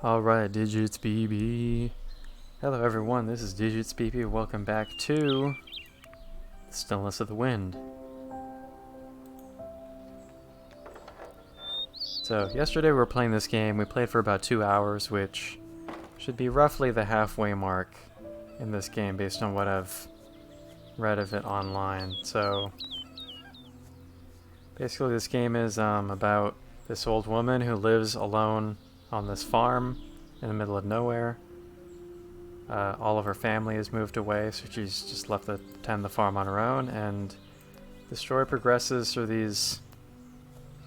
Alright, Digits BB. Hello everyone, this is Digits BB. Welcome back to Stillness of the Wind. So, yesterday we were playing this game. We played for about 2 hours, which should be roughly the halfway mark in this game based on what I've read of it online. So, basically this game is about this old woman who lives alone on this farm in the middle of nowhere. All of her family has moved away, so she's just left to tend the farm on her own, and the story progresses through these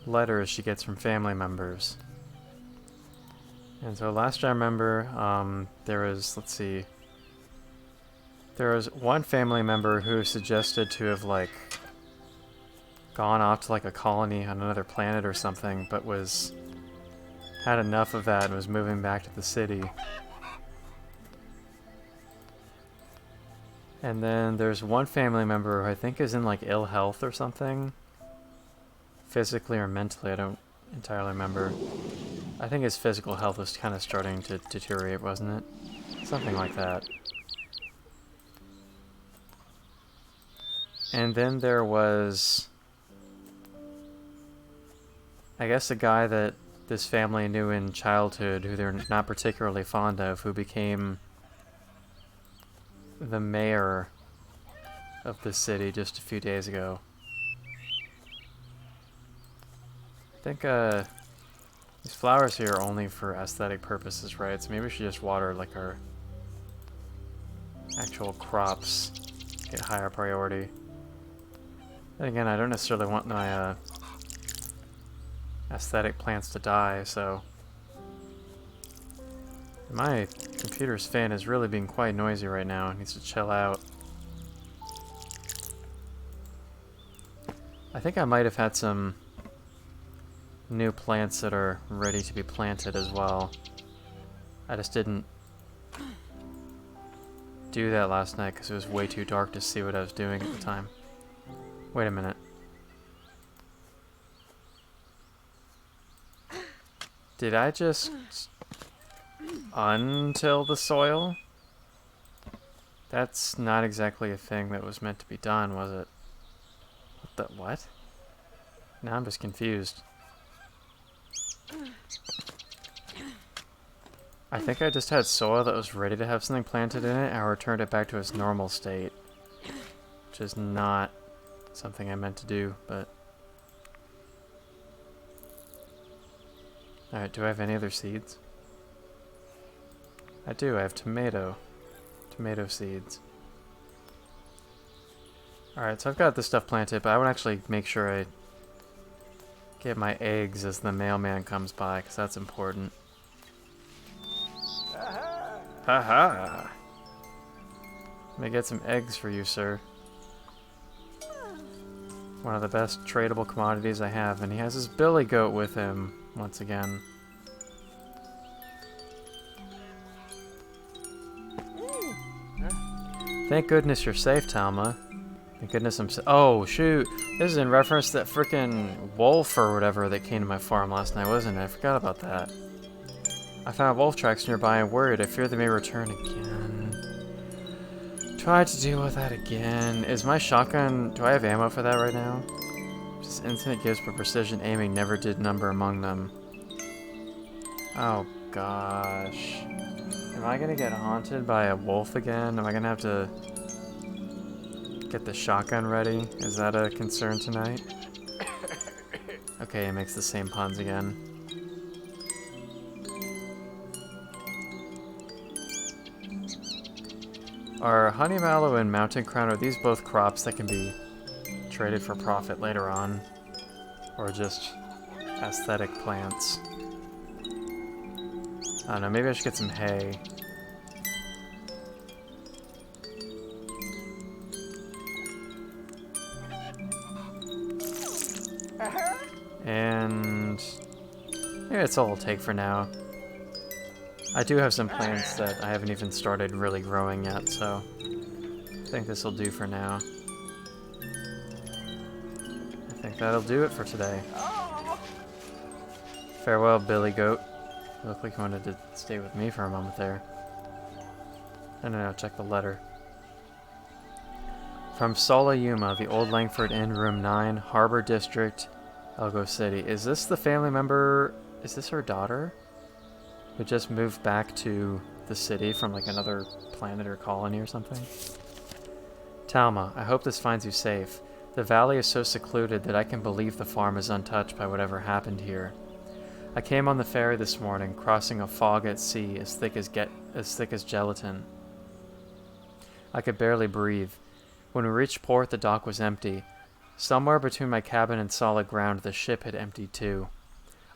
letters she gets from family members. And so last I remember, there was, let's see, there was one family member who suggested to have, like, gone off to, like, a colony on another planet or something, but had enough of that and was moving back to the city. And then there's one family member who I think is in, like, ill health or something. Physically or mentally, I don't entirely remember. I think his physical health was kind of starting to deteriorate, wasn't it? Something like that. And then there was, I guess, a guy that this family knew in childhood who they're not particularly fond of, who became the mayor of the city just a few days ago. I think these flowers here are only for aesthetic purposes, right? So maybe we should just water like our actual crops, get higher priority. Then again, I don't necessarily want my aesthetic plants to die, so my computer's fan is really being quite noisy right now. It needs to chill out. I think I might have had some new plants that are ready to be planted as well. I just didn't do that last night because it was way too dark to see what I was doing at the time. Wait a minute. Did I just untill the soil? That's not exactly a thing that was meant to be done, was it? What? Now I'm just confused. I think I just had soil that was ready to have something planted in it, and I returned it back to its normal state. Which is not something I meant to do, but... Alright, do I have any other seeds? I do, I have tomato seeds. Alright, so I've got this stuff planted, but I would actually make sure I get my eggs as the mailman comes by, because that's important. Haha! Let me get some eggs for you, sir. One of the best tradable commodities I have, and he has his billy goat with him, once again. Thank goodness you're safe, Talma. Thank goodness I'm oh, shoot! This is in reference to that frickin' wolf or whatever that came to my farm last night, wasn't it? I forgot about that. I found wolf tracks nearby and worried. I fear they may return again. Try to deal with that again. Is my shotgun... Do I have ammo for that right now? Just infinite gives, but precision aiming never did number among them. Oh, gosh. Am I gonna get haunted by a wolf again? Am I gonna have to get the shotgun ready? Is that a concern tonight? Okay, it makes the same puns again. Are honey mallow and mountain crown, are these both crops that can be traded for profit later on? Or just aesthetic plants? I don't know, maybe I should get some hay. And maybe that's all I'll take for now. I do have some plants that I haven't even started really growing yet, so I think this will do for now. I think that'll do it for today. Farewell, Billy Goat. You look like you wanted to stay with me for a moment there. No, check the letter. From Sola Yuma, the Old Langford Inn, Room 9, Harbor District, Elgo City. Is this the family member? Is this her daughter? Who just moved back to the city from like another planet or colony or something? Talma, I hope this finds you safe. The valley is so secluded that I can believe the farm is untouched by whatever happened here. I came on the ferry this morning, crossing a fog at sea as thick as gelatin. I could barely breathe. When we reached port, the dock was empty. Somewhere between my cabin and solid ground, the ship had emptied too.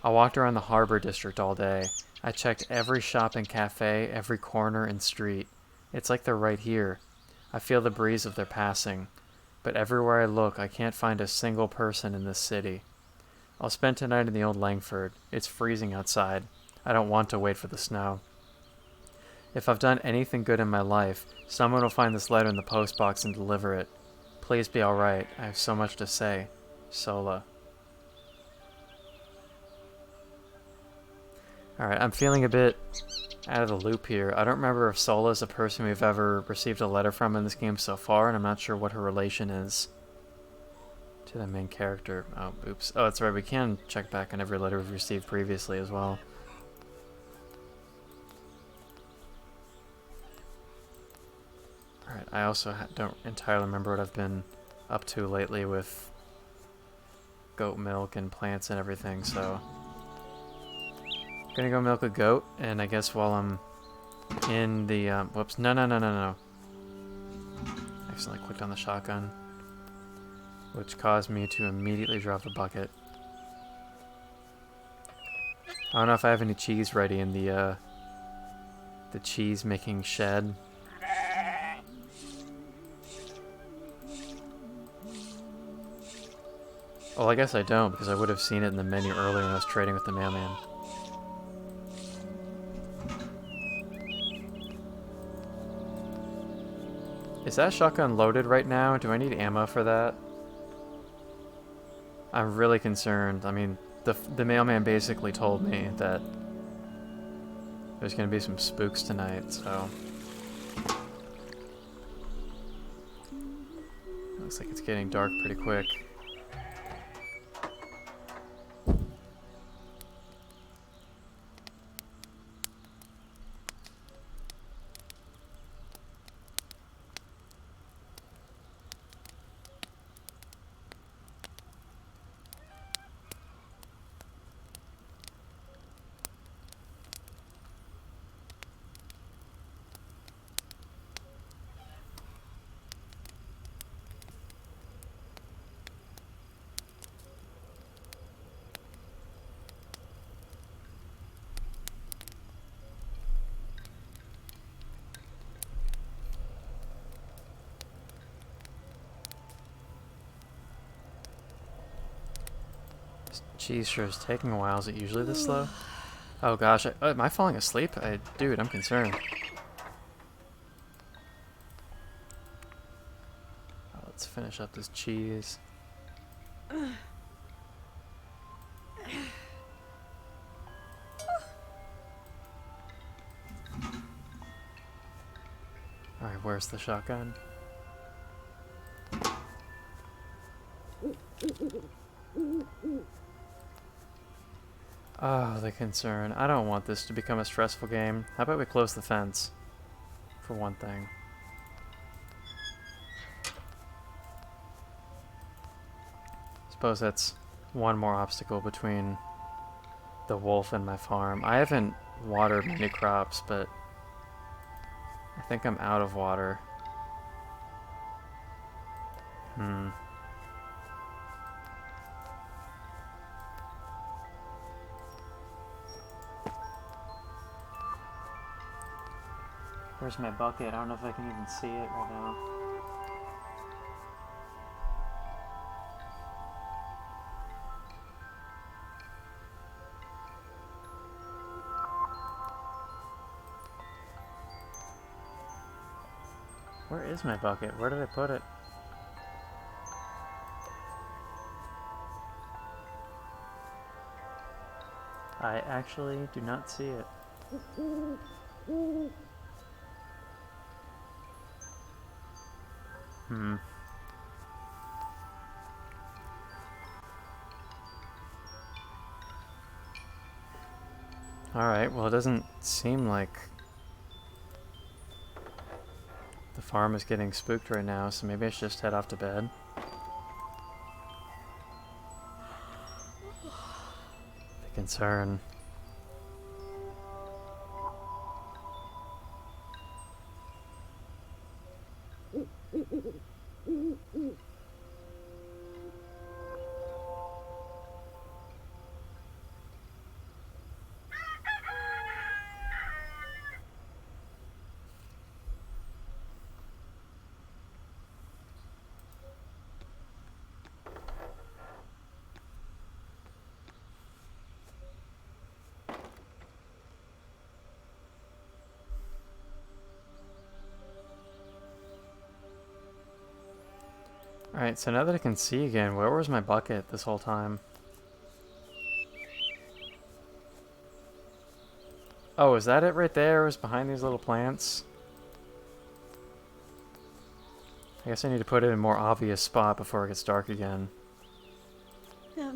I walked around the harbor district all day. I checked every shop and cafe, every corner and street. It's like they're right here. I feel the breeze of their passing. But everywhere I look, I can't find a single person in this city. I'll spend tonight in the old Langford. It's freezing outside. I don't want to wait for the snow. If I've done anything good in my life, someone will find this letter in the postbox and deliver it. Please be alright. I have so much to say. Sola. Alright, I'm feeling a bit out of the loop here. I don't remember if Sola is a person we've ever received a letter from in this game so far, and I'm not sure what her relation is to the main character. Oh, oops. Oh, that's right, we can check back on every letter we've received previously as well. Alright, I also don't entirely remember what I've been up to lately with goat milk and plants and everything, so... Gonna go milk a goat, and I guess while I'm in the, whoops, no. Accidentally clicked on the shotgun, which caused me to immediately drop the bucket. I don't know if I have any cheese ready in the cheese making shed. Well, I guess I don't, because I would have seen it in the menu earlier when I was trading with the mailman. Is that shotgun loaded right now? Do I need ammo for that? I'm really concerned. I mean, the mailman basically told me that there's gonna be some spooks tonight, so... Looks like it's getting dark pretty quick. Cheese sure is taking a while. Is it usually this slow? Oh gosh, am I falling asleep? Dude, I'm concerned. Let's finish up this cheese. Alright, where's the shotgun? Oh, the concern. I don't want this to become a stressful game. How about we close the fence? For one thing. Suppose that's one more obstacle between the wolf and my farm. I haven't watered many crops, but I think I'm out of water. Where's my bucket? I don't know if I can even see it right now. Where is my bucket? Where did I put it? I actually do not see it. Hmm. Alright, well it doesn't seem like the farm is getting spooked right now, so maybe I should just head off to bed. The concern. Alright, so now that I can see again, where was my bucket this whole time? Oh, is that it right there? It was behind these little plants? I guess I need to put it in a more obvious spot before it gets dark again. Yeah.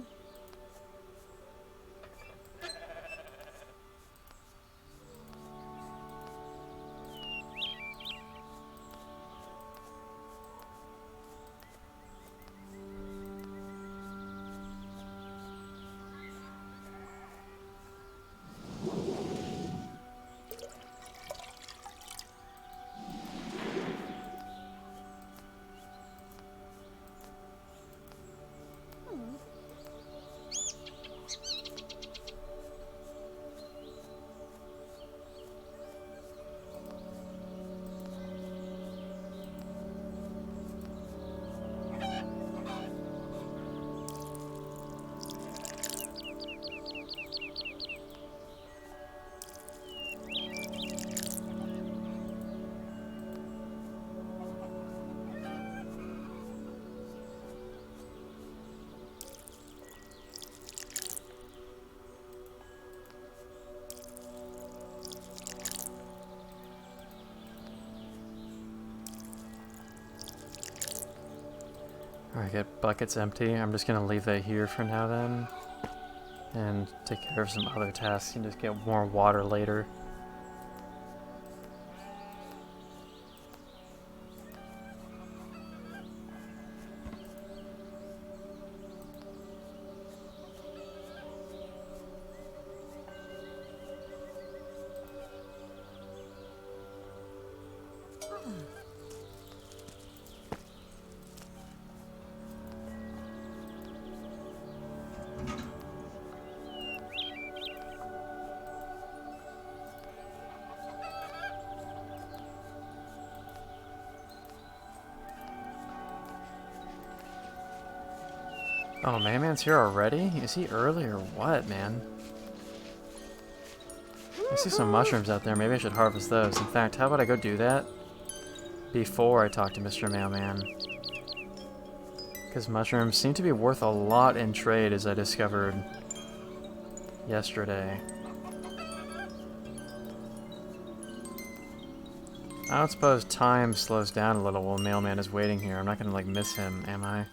Alright, get buckets empty. I'm just gonna leave that here for now then. And take care of some other tasks and just get more water later. Oh, Man's here already? Is he early or what, man? I see some mushrooms out there. Maybe I should harvest those. In fact, how about I go do that before I talk to Mr. Mailman? Because mushrooms seem to be worth a lot in trade, as I discovered yesterday. I don't suppose time slows down a little while Mailman is waiting here. I'm not gonna, like, miss him, am I?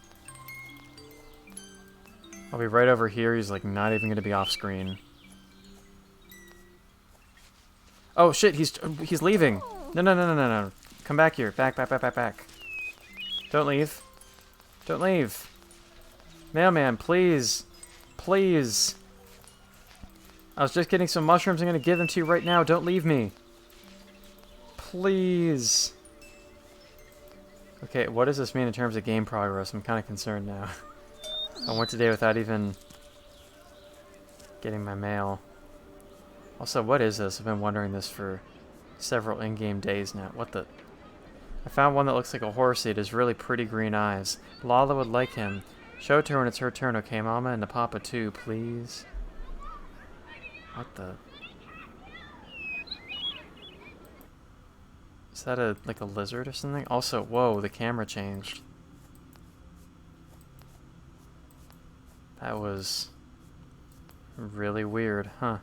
I'll be right over here. He's, like, not even gonna be off screen. Oh, shit, he's leaving! No, no, no, no, no, no. Come back here. Back, back, back, back, back. Don't leave. Don't leave. Mailman, please. Please. I was just getting some mushrooms. I'm gonna give them to you right now. Don't leave me. Please. Okay, what does this mean in terms of game progress? I'm kind of concerned now. I went today without even getting my mail. Also, what is this? I've been wondering this for several in-game days now. What the... I found one that looks like a horsey. It has really pretty green eyes. Lala would like him. Show it to her when it's her turn, okay, Mama? And the Papa too, please. What the... Is that like a lizard or something? Also, whoa, the camera changed. That was Really weird, huh?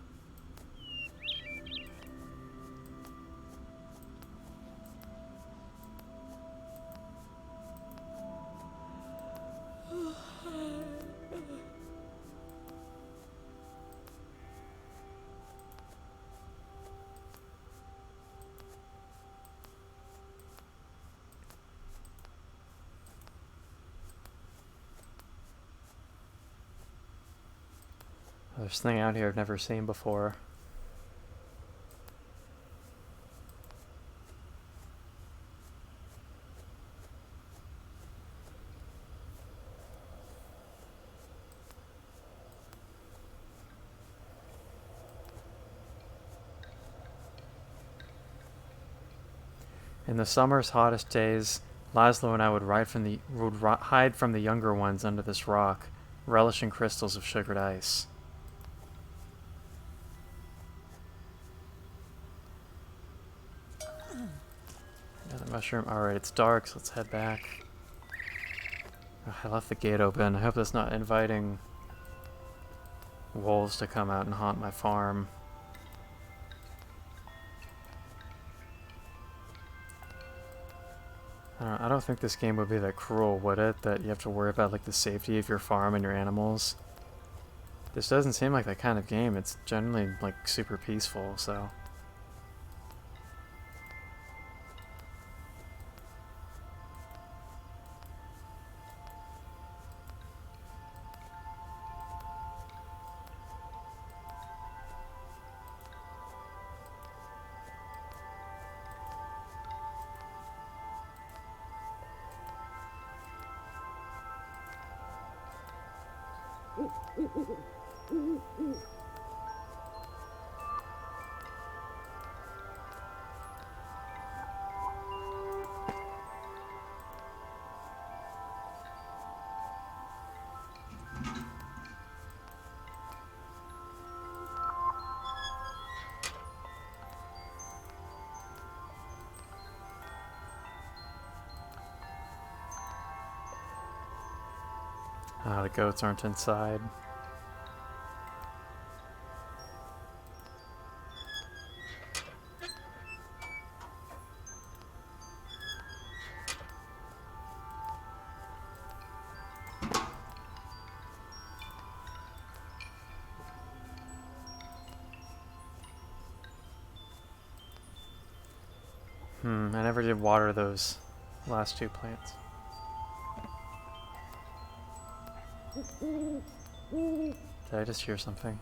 There's something out here I've never seen before. In the summer's hottest days, Laszlo and I would hide from the younger ones under this rock, relishing crystals of sugared ice. Another mushroom. Alright, it's dark, so let's head back. Oh, I left the gate open. I hope that's not inviting wolves to come out and haunt my farm. I don't think this game would be that cruel, would it? That you have to worry about like the safety of your farm and your animals. This doesn't seem like that kind of game. It's generally like super peaceful, so... Ah, the goats aren't inside. I never did water those last two plants. Did I just hear something?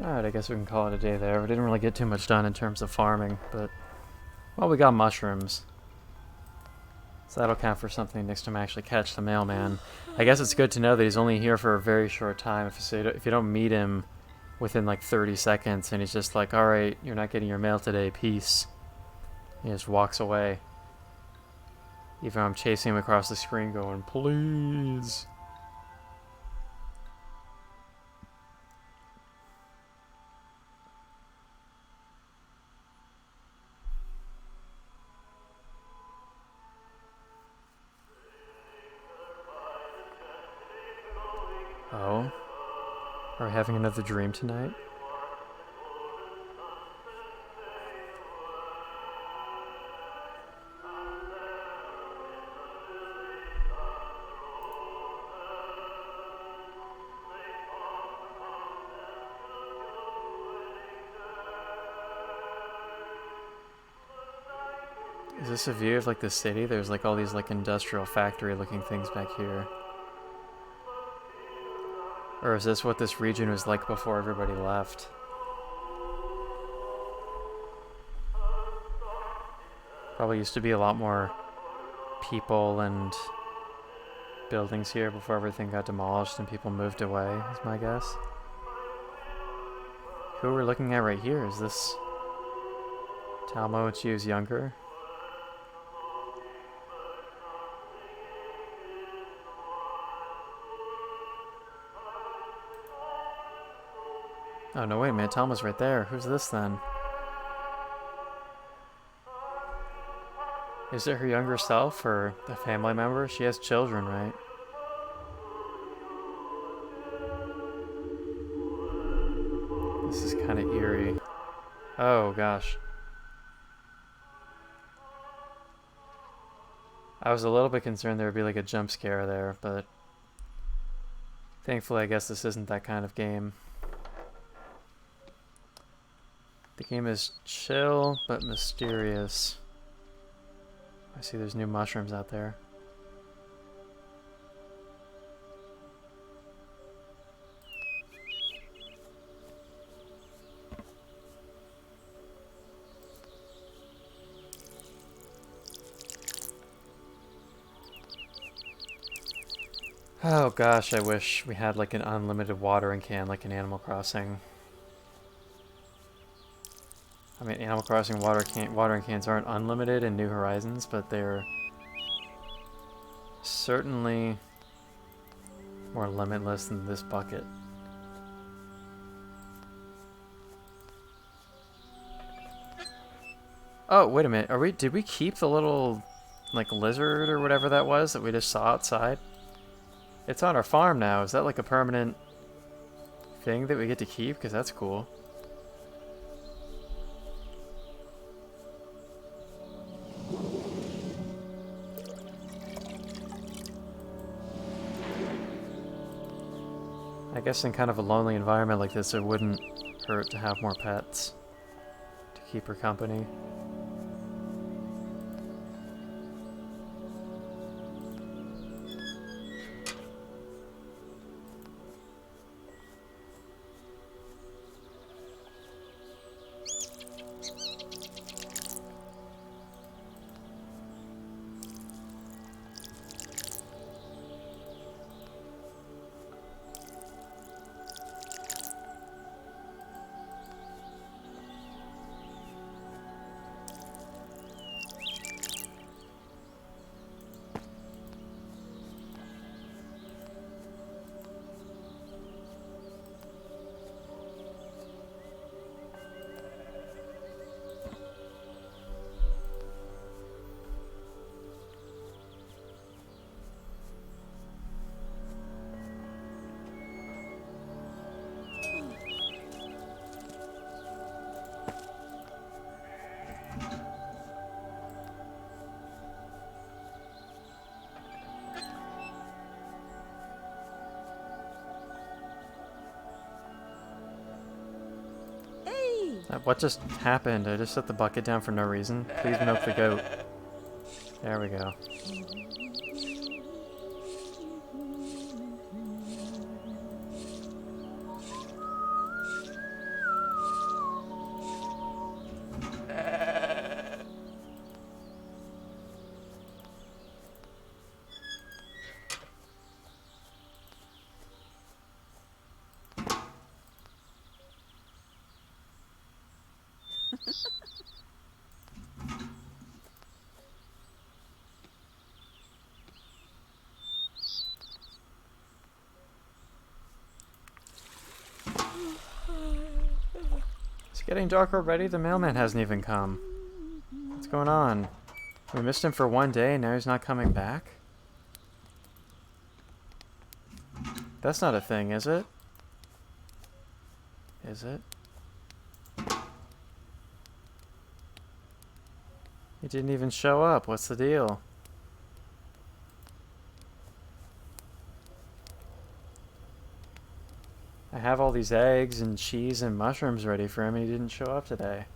Alright, I guess we can call it a day there. We didn't really get too much done in terms of farming, but... Well, we got mushrooms. So that'll count for something next time I actually catch the mailman. I guess it's good to know that he's only here for a very short time. If you don't meet him within like 30 seconds and he's just like, alright, you're not getting your mail today, peace. He just walks away. Even though I'm chasing him across the screen going, please. Oh. Are we having another dream tonight? Is this a view of like the city? There's like all these like industrial factory looking things back here. Or is this what this region was like before everybody left? Probably used to be a lot more people and buildings here before everything got demolished and people moved away, is my guess. Who we're looking at right here, is this Talmo when she was younger? Oh no, wait a minute, Talma's right there. Who's this then? Is it her younger self or a family member? She has children, right? This is kind of eerie. Oh gosh. I was a little bit concerned there would be like a jump scare there, but thankfully I guess this isn't that kind of game. The game is chill but mysterious. I see there's new mushrooms out there. Oh gosh, I wish we had like an unlimited watering can like in Animal Crossing. I mean, Animal Crossing watering cans aren't unlimited in New Horizons, but they're certainly more limitless than this bucket. Oh, wait a minute. Did we keep the little like lizard or whatever that was that we just saw outside? It's on our farm now. Is that like a permanent thing that we get to keep? Because that's cool. I guess in kind of a lonely environment like this, it wouldn't hurt to have more pets to keep her company. What just happened? I just set the bucket down for no reason. Please milk the goat. There we go. It's getting dark already? The mailman hasn't even come. What's going on? We missed him for one day and now he's not coming back? That's not a thing, is it? Is it? He didn't even show up. What's the deal? I have all these eggs and cheese and mushrooms ready for him and he didn't show up today.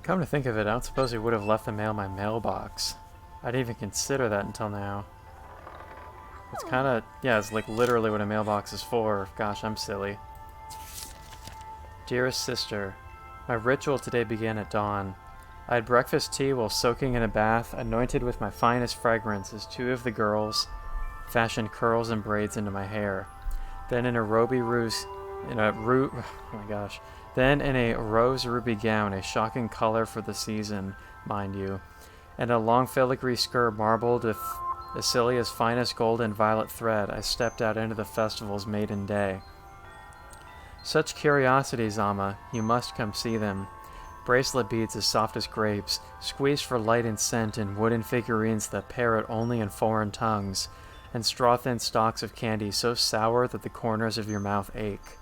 Come to think of it, I don't suppose he would have left the mail in my mailbox. I didn't even consider that until now. It's kind of, yeah, it's like literally what a mailbox is for. Gosh, I'm silly. Dearest sister, my ritual today began at dawn. I had breakfast tea while soaking in a bath, anointed with my finest fragrance as two of the girls fashioned curls and braids into my hair. Then in a Then in a rose ruby gown, a shocking color for the season, mind you, and a long filigree skirt marbled with Acilia's finest gold and violet thread, I stepped out into the festival's maiden day. Such curiosities, Amma, you must come see them. Bracelet beads as soft as grapes, squeezed for light and scent in wooden figurines that parrot only in foreign tongues, and straw-thin stalks of candy so sour that the corners of your mouth ache.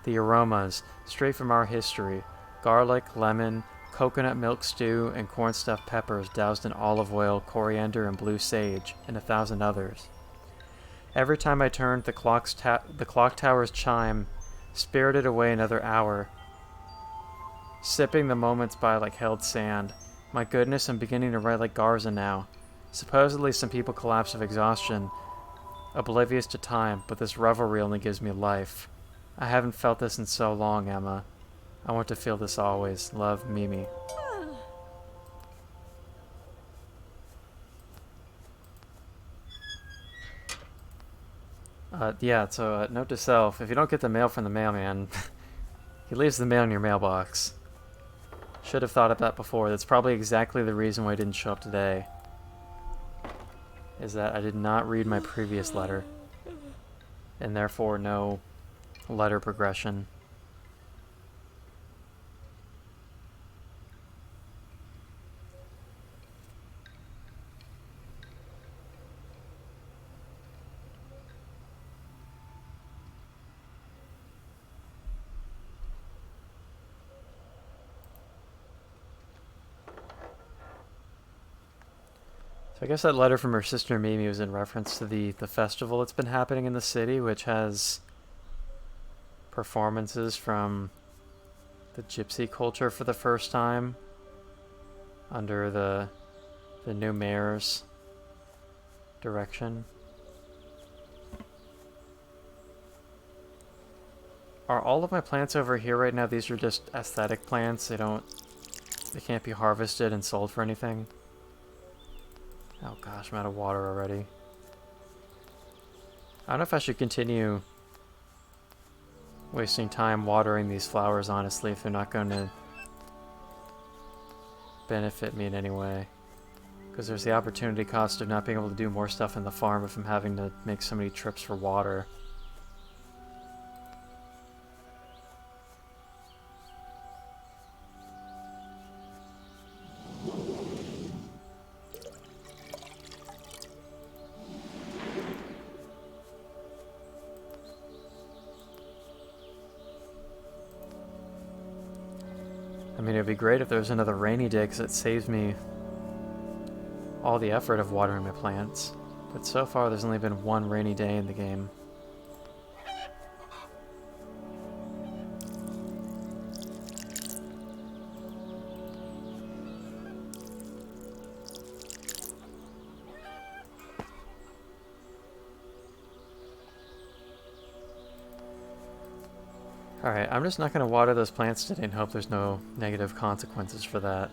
The aromas, straight from our history, garlic, lemon, coconut milk stew, and corn-stuffed peppers doused in olive oil, coriander, and blue sage, and 1,000 others. Every time I turned, the clock tower's chime spirited away another hour, sipping the moments by like held sand. My goodness, I'm beginning to write like Garza now. Supposedly some people collapse of exhaustion, oblivious to time, but this revelry only gives me life. I haven't felt this in so long, Emma. I want to feel this always. Love, Mimi. Note to self, if you don't get the mail from the mailman, he leaves the mail in your mailbox. Should have thought of that before. That's probably exactly the reason why I didn't show up today. Is that I did not read my previous letter. And therefore no letter progression. So I guess that letter from her sister Mimi was in reference to the festival that's been happening in the city, which has performances from the gypsy culture for the first time under the new mayor's direction. Are all of my plants over here right now, these are just aesthetic plants? They can't be harvested and sold for anything? Oh gosh, I'm out of water already. I don't know if I should continue wasting time watering these flowers, honestly, if they're not going to benefit me in any way. Because there's the opportunity cost of not being able to do more stuff in the farm if I'm having to make so many trips for water. I mean, it'd be great if there was another rainy day, because it saves me all the effort of watering my plants. But so far, there's only been one rainy day in the game. Alright, I'm just not going to water those plants today and hope there's no negative consequences for that.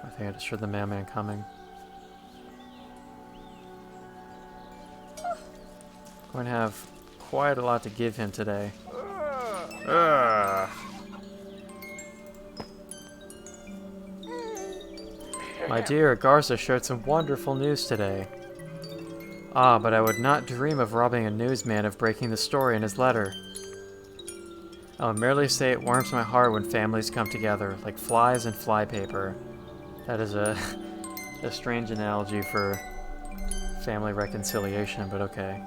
I think I just heard the mailman coming. Going to have quite a lot to give him today. Ugh. My dear, Garza shared some wonderful news today. Ah, but I would not dream of robbing a newsman of breaking the story in his letter. I will merely say it warms my heart when families come together, like flies and flypaper. That is a strange analogy for family reconciliation, but okay.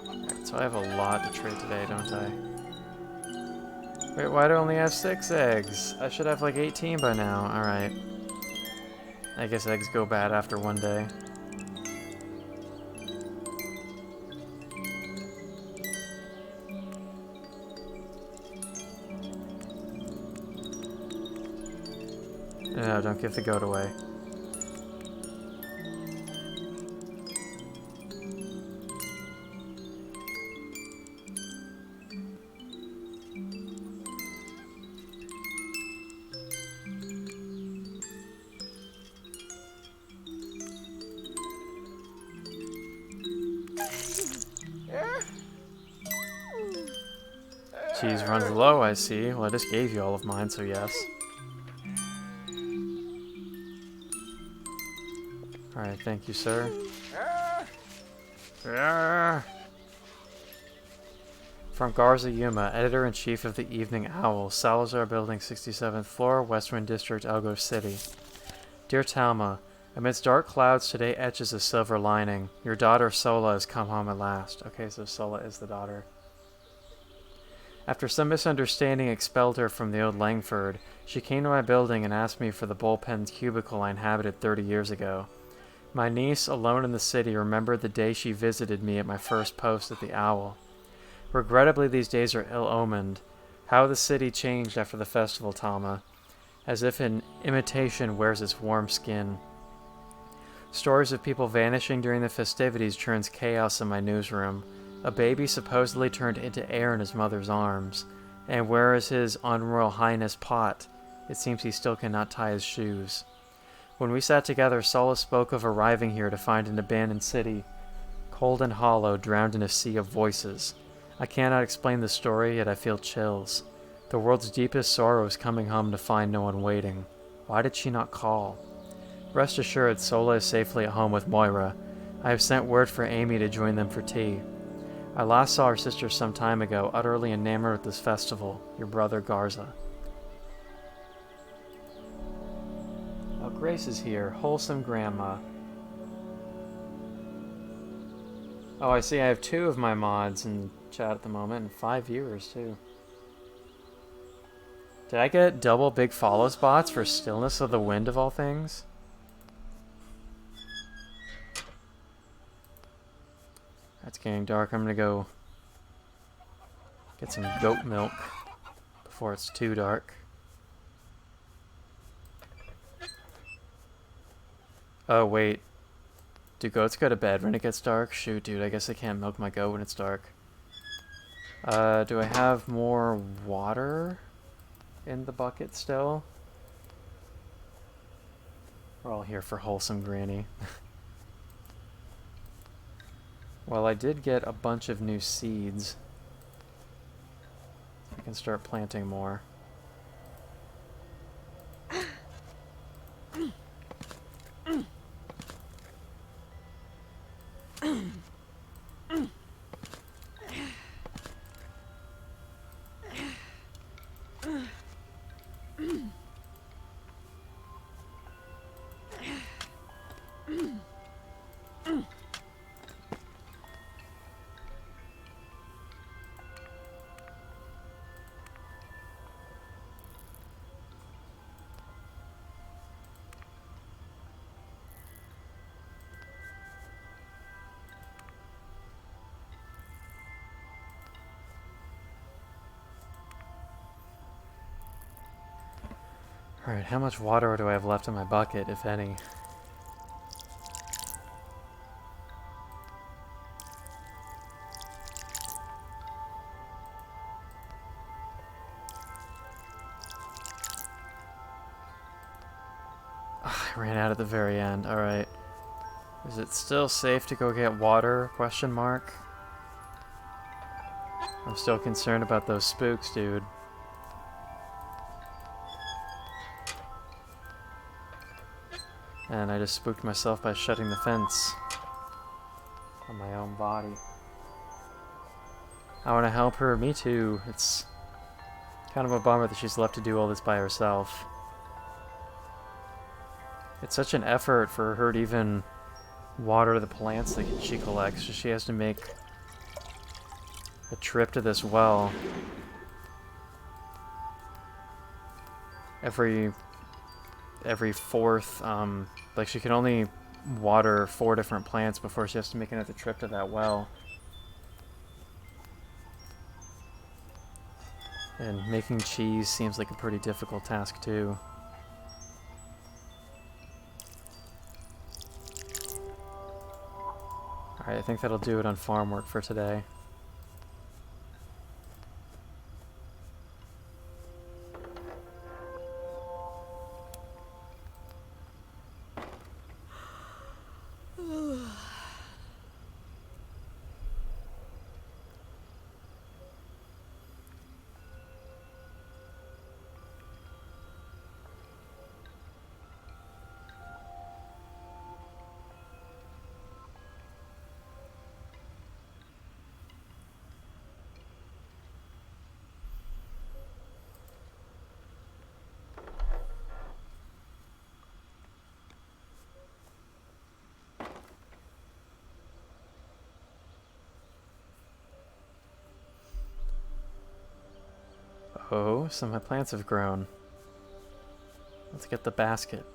Alright, so I have a lot to trade today, don't I? Wait, why do I only have 6 eggs? I should have like 18 by now. Alright. I guess eggs go bad after one day. No, don't give the goat away. Cheese runs low, I see. Well, I just gave you all of mine, so yes. Alright, thank you, sir. From Garza Yuma, Editor-in-Chief of the Evening Owl, Salazar Building, 67th floor, Westwind District, Algo City. Dear Talma, amidst dark clouds today etches a silver lining. Your daughter Sola has come home at last. Okay, so Sola is the daughter. After some misunderstanding expelled her from the old Langford, she came to my building and asked me for the bullpen cubicle I inhabited 30 years ago. My niece, alone in the city, remembered the day she visited me at my first post at the Owl. Regrettably, these days are ill-omened. How the city changed after the festival, Talma, as if an imitation wears its warm skin. Stories of people vanishing during the festivities churns chaos in my newsroom. A baby supposedly turned into air in his mother's arms. And where is his Unroyal Highness Pot? It seems he still cannot tie his shoes. When we sat together, Sola spoke of arriving here to find an abandoned city, cold and hollow, drowned in a sea of voices. I cannot explain the story, yet I feel chills. The world's deepest sorrow is coming home to find no one waiting. Why did she not call? Rest assured, Sola is safely at home with Moira. I have sent word for Amy to join them for tea. I last saw her sister some time ago, utterly enamored with this festival. Your brother Garza. Oh, Grace is here. Wholesome Grandma. Oh, I see I have 2 of my mods in chat at the moment, and 5 viewers, too. Did I get double big follow spots for Stillness of the Wind, of all things? It's getting dark. I'm gonna go get some goat milk before it's too dark. Oh, wait. Do goats go to bed when it gets dark? Shoot, dude, I guess I can't milk my goat when it's dark. Do I have more water in the bucket still? We're all here for Wholesome Granny. Well, I did get a bunch of new seeds. I can start planting more. Alright, how much water do I have left in my bucket, if any? I ran out at the very end. Alright. Is it still safe to go get water? Question mark. I'm still concerned about those spooks, dude. And I just spooked myself by shutting the fence on my own body. I want to help her. Me too. It's kind of a bummer that she's left to do all this by herself. It's such an effort for her to even water the plants that she collects. She has to make a trip to this well every fourth, like she can only water 4 different plants before she has to make another trip to that well. And making cheese seems like a pretty difficult task too. Alright, I think that'll do it on farm work for today. Oh, some of my plants have grown. Let's get the basket.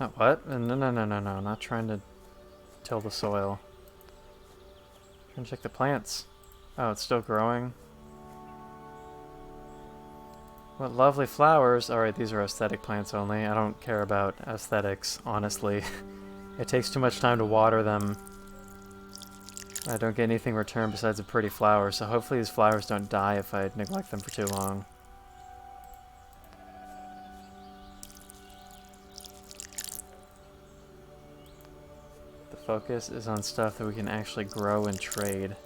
Oh, what? No, no, no, no, no. I'm not trying to till the soil. I'm trying to check the plants. Oh, it's still growing. What lovely flowers. Alright, these are aesthetic plants only. I don't care about aesthetics, honestly. It takes too much time to water them. I don't get anything in return besides a pretty flower, so hopefully these flowers don't die if I neglect them for too long. The focus is on stuff that we can actually grow and trade.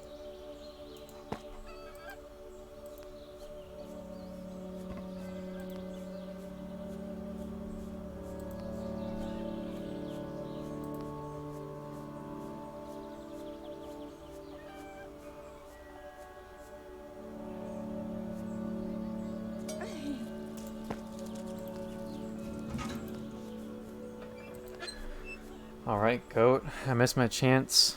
Alright, goat. I missed my chance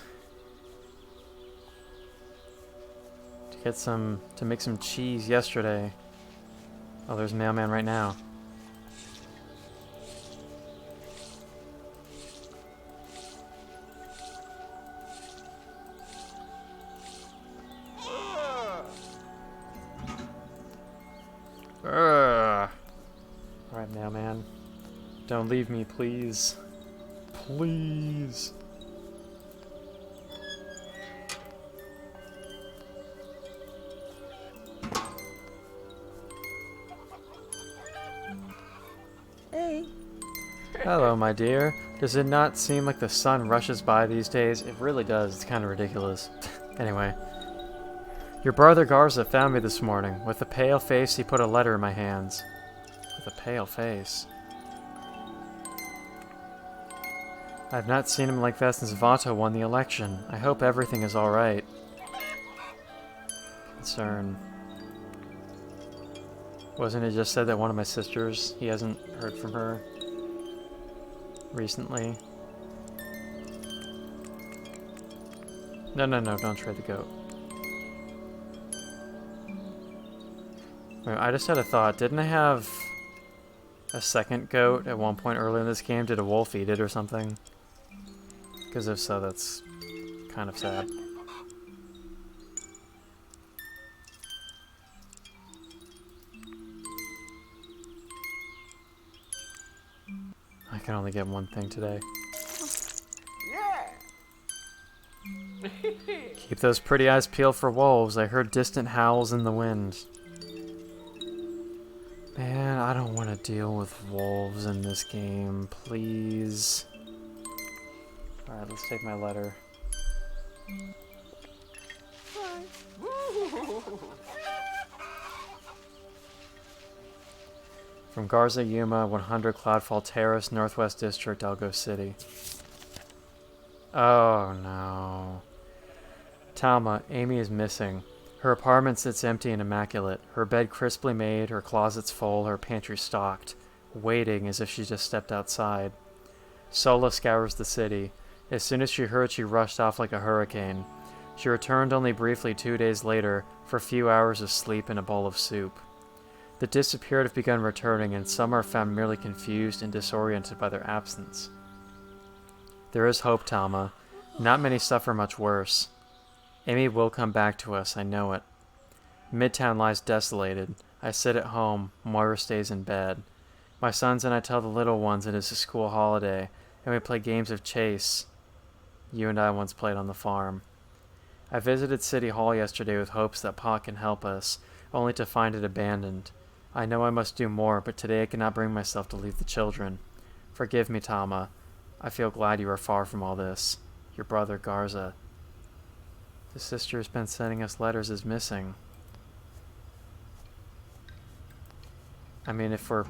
to make some cheese yesterday. Oh, there's a mailman right now. Alright, mailman. Don't leave me, please. Please. Hey. Hello, my dear. Does it not seem like the sun rushes by these days? It really does. It's kind of ridiculous. Anyway. Your brother Garza found me this morning. With a pale face, he put a letter in my hands. With a pale face? I've not seen him like that since Vato won the election. I hope everything is alright. Concern. Wasn't it just said that one of my sisters, he hasn't heard from her recently? No, no, no, don't trade the goat. Wait, I just had a thought. Didn't I have a second goat at one point earlier in this game? Did a wolf eat it or something? Because if so, that's kind of sad. I can only get one thing today. Keep those pretty eyes peeled for wolves. I heard distant howls in the wind. Man, I don't want to deal with wolves in this game, please. Alright, let's take my letter. From Garza Yuma, 100 Cloudfall Terrace, Northwest District, Elgo City. Oh no. Talma, Amy is missing. Her apartment sits empty and immaculate. Her bed crisply made, her closets full, her pantry stocked, waiting as if she just stepped outside. Sola scours the city. As soon as she heard, she rushed off like a hurricane. She returned only briefly 2 days later for a few hours of sleep and a bowl of soup. The disappeared have begun returning, and some are found merely confused and disoriented by their absence. There is hope, Talma. Not many suffer much worse. Amy will come back to us, I know it. Midtown lies desolated. I sit at home. Moira stays in bed. My sons and I tell the little ones it is a school holiday, and we play games of chase you and I once played on the farm. I visited City Hall yesterday with hopes that Pa can help us, only to find it abandoned. I know I must do more, but today I cannot bring myself to leave the children. Forgive me, Talma. I feel glad you are far from all this. Your brother, Garza. The sister has been sending us letters is missing. I mean, if we're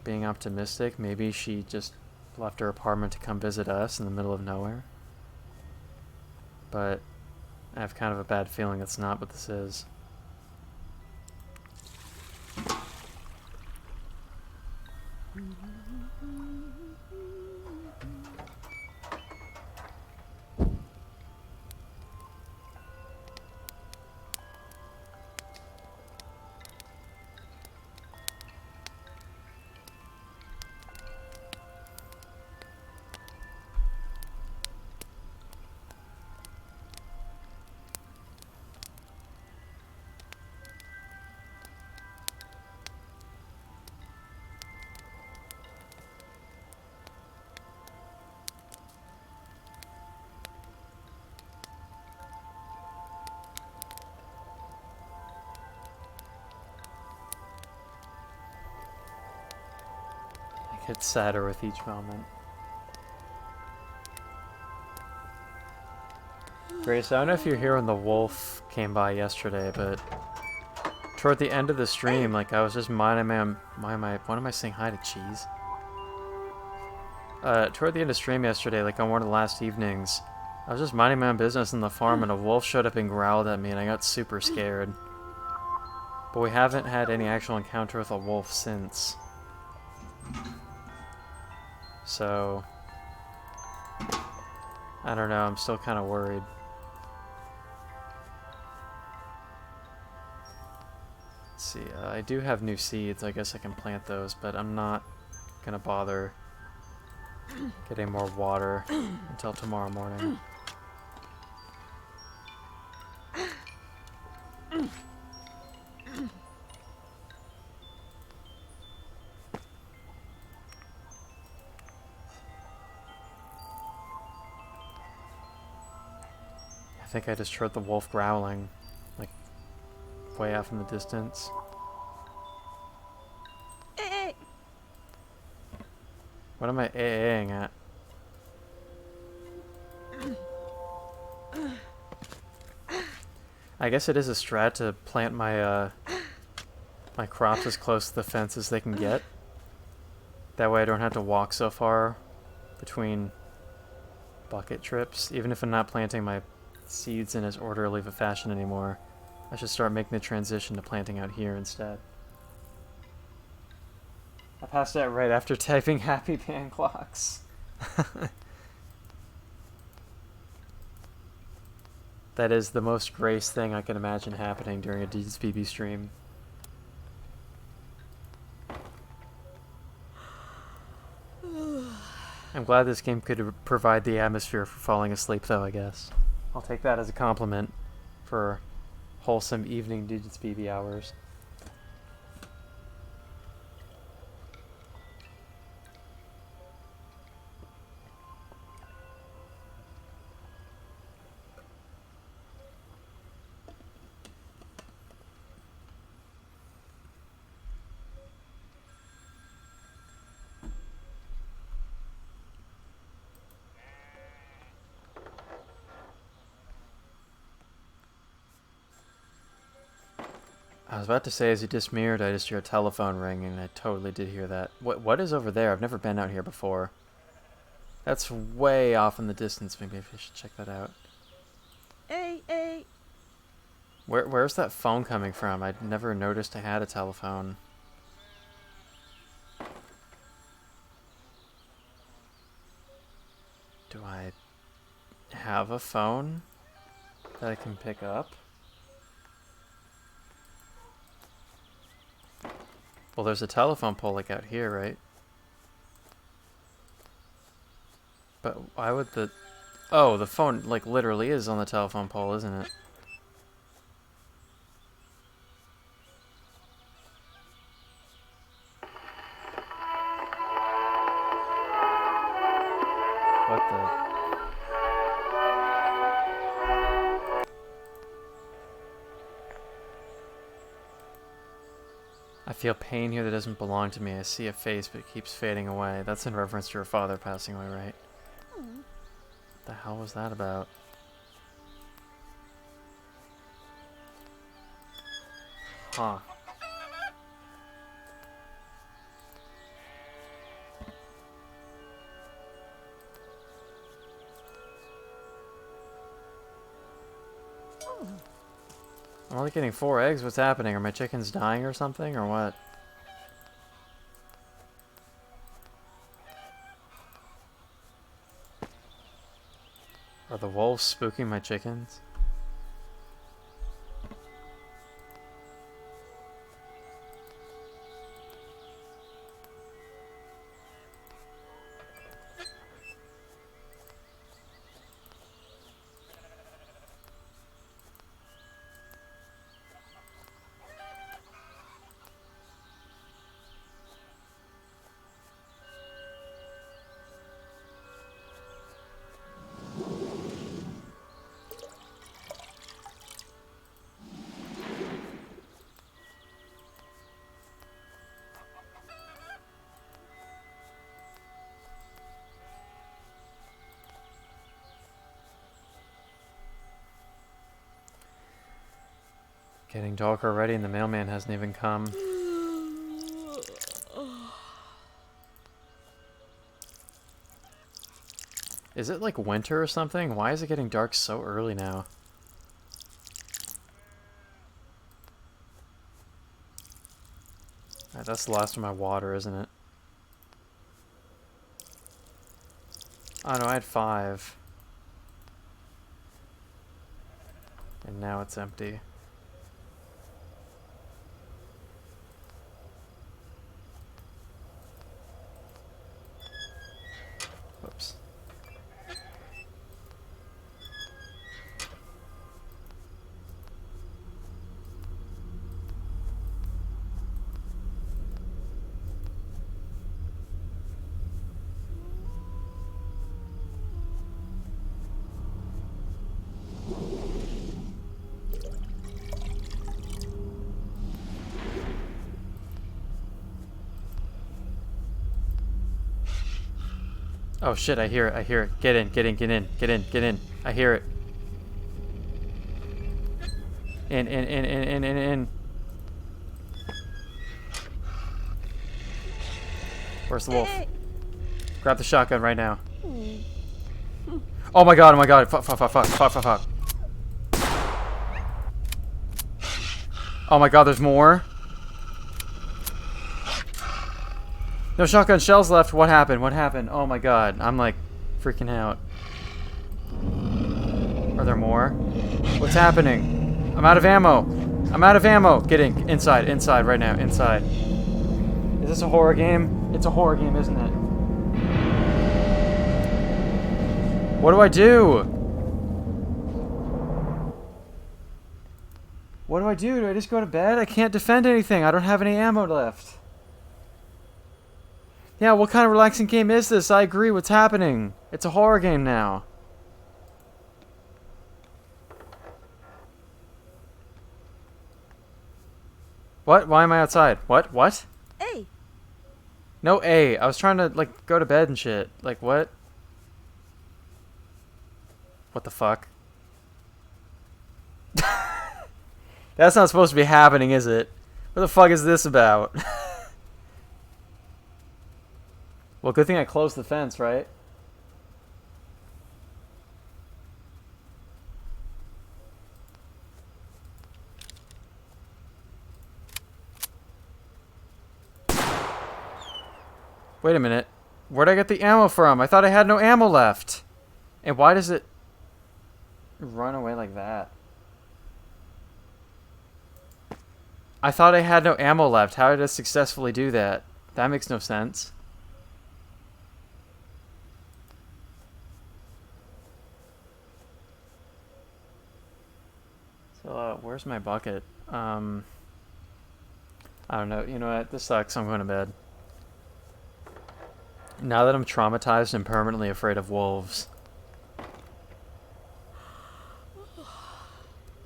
being optimistic, maybe she just left her apartment to come visit us in the middle of nowhere. But I have kind of a bad feeling that's not what this is. I get sadder with each moment. Grace, I don't know if you're here when the wolf came by yesterday, but toward the end of the stream, like, I was just minding what am I saying hi to Cheese? Toward the end of stream yesterday, like on one of the last evenings, I was just minding my own business in the farm and a wolf showed up and growled at me and I got super scared. But we haven't had any actual encounter with a wolf since. So, I don't know, I'm still kind of worried. Let's see, I do have new seeds, I guess I can plant those, but I'm not gonna bother getting more water until tomorrow morning. I think I just heard the wolf growling, like, way off in the distance. What am I AAing at? I guess it is a strat to plant my my crops as close to the fence as they can get. That way I don't have to walk so far between bucket trips. Even if I'm not planting my seeds in as orderly of a fashion anymore, I should start making the transition to planting out here instead. I passed that right after typing happy pan clocks. That is the most Grace thing I can imagine happening during a DSPB stream. I'm glad this game could provide the atmosphere for falling asleep, though, I guess. I'll take that as a compliment for wholesome evening DSPB hours. was about to say, as you disappeared, I just hear a telephone ring, and I totally did hear that. What is over there? I've never been out here before. That's way off in the distance. Maybe I should check that out. Hey. Where's that phone coming from? I'd never noticed I had a telephone. Do I have a phone that I can pick up? Well, there's a telephone pole like out here, right? But why would the... Oh, the phone like literally is on the telephone pole, isn't it? What the... I feel pain here that doesn't belong to me. I see a face, but it keeps fading away. That's in reference to your father passing away, right? Oh. What the hell was that about? Huh. I'm only getting 4 eggs. What's happening? Are my chickens dying or something, or what? Are the wolves spooking my chickens? Getting dark already and the mailman hasn't even come. Is it like winter or something? Why is it getting dark so early now? Alright, that's the last of my water, isn't it? Oh no, I had 5. And now it's empty. Whoops. Oh shit, I hear it. Get in. I hear it. In. Where's the wolf? Hey. Grab the shotgun right now. Oh my god. Fuck. Oh my god, there's more. No shotgun shells left. What happened? Oh my god. I'm like freaking out. Are there more? What's happening? I'm out of ammo. Getting inside right now. Inside. Is this a horror game? It's a horror game, isn't it? What do I do? Do I just go to bed? I can't defend anything. I don't have any ammo left. Yeah, what kind of relaxing game is this? I agree, what's happening? It's a horror game now. What? Why am I outside? What? Hey. No A. I was trying to, like, go to bed and shit. Like, what? What the fuck? That's not supposed to be happening, is it? What the fuck is this about? Well, good thing I closed the fence, right? Wait a minute. Where'd I get the ammo from? I thought I had no ammo left. And why does it run away like that? I thought I had no ammo left. How did I successfully do that? That makes no sense. So, where's my bucket? I don't know. You know what? This sucks. I'm going to bed. Now that I'm traumatized and permanently afraid of wolves.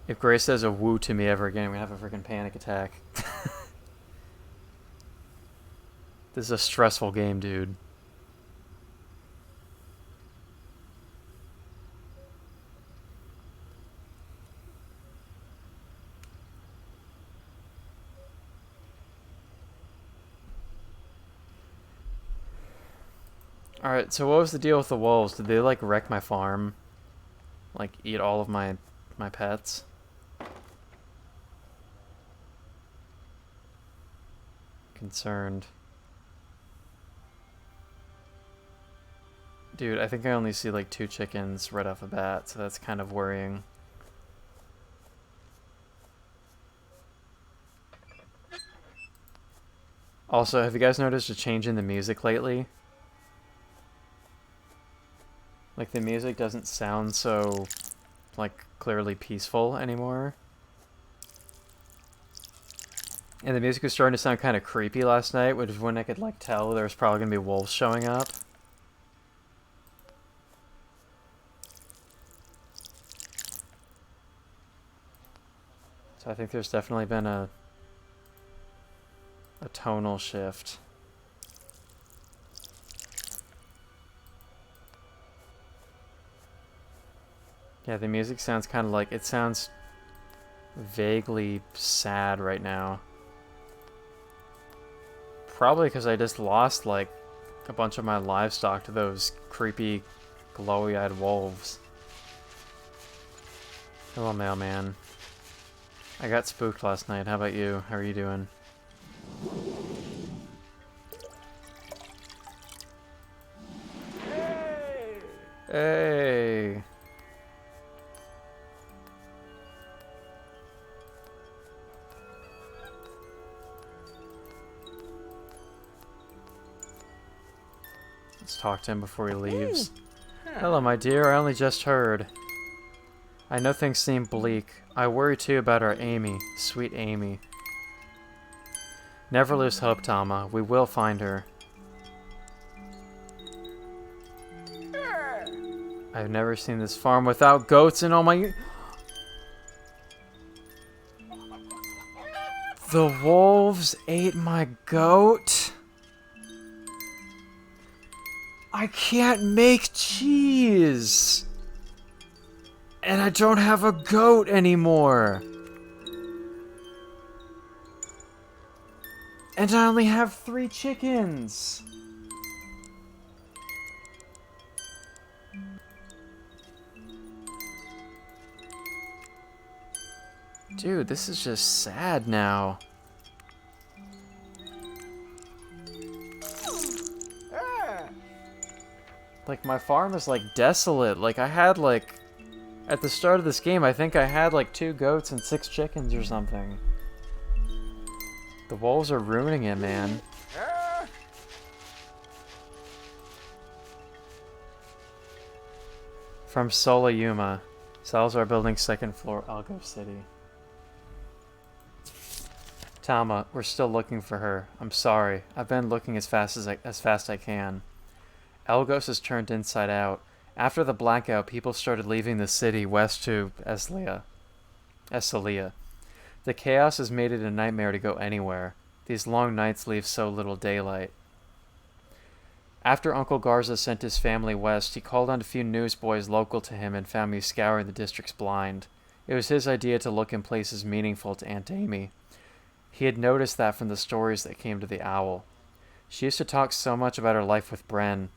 If Grace says a woo to me ever again, I'm going to have a freaking panic attack. This is a stressful game, dude. Alright, so what was the deal with the wolves? Did they, like, wreck my farm? Like, eat all of my pets? Concerned. Dude, I think I only see, like, 2 chickens right off the bat, so that's kind of worrying. Also, have you guys noticed a change in the music lately? Like, the music doesn't sound so, like, clearly peaceful anymore. And the music was starting to sound kind of creepy last night, which is when I could, like, tell there was probably going to be wolves showing up. So I think there's definitely been a tonal shift. Yeah, the music sounds kind of like, it sounds vaguely sad right now. Probably because I just lost, like, a bunch of my livestock to those creepy, glowy-eyed wolves. Hello, mailman. I got spooked last night. How about you? How are you doing? Hey! Let's talk to him before he leaves. Hello, my dear. I only just heard. I know things seem bleak. I worry too about our Amy. Sweet Amy. Never lose hope, Tama. We will find her. I've never seen this farm without goats and all my... The wolves ate my goat? I can't make cheese! And I don't have a goat anymore! And I only have 3 chickens! Dude, this is just sad now. Like, my farm is, like, desolate. Like, I had, like... At the start of this game, I think I had, like, 2 goats and 6 chickens or something. The wolves are ruining it, man. From Solayuma. Salazar Building, 2nd floor, Algo City. Tama, we're still looking for her. I'm sorry. I've been looking as fast as I can. Elgos is turned inside out. After the blackout, people started leaving the city west to Essalia. The chaos has made it a nightmare to go anywhere. These long nights leave so little daylight. After Uncle Garza sent his family west, he called on a few newsboys local to him and found me scouring the district's blind. It was his idea to look in places meaningful to Aunt Amy. He had noticed that from the stories that came to the owl. She used to talk so much about her life with Bren,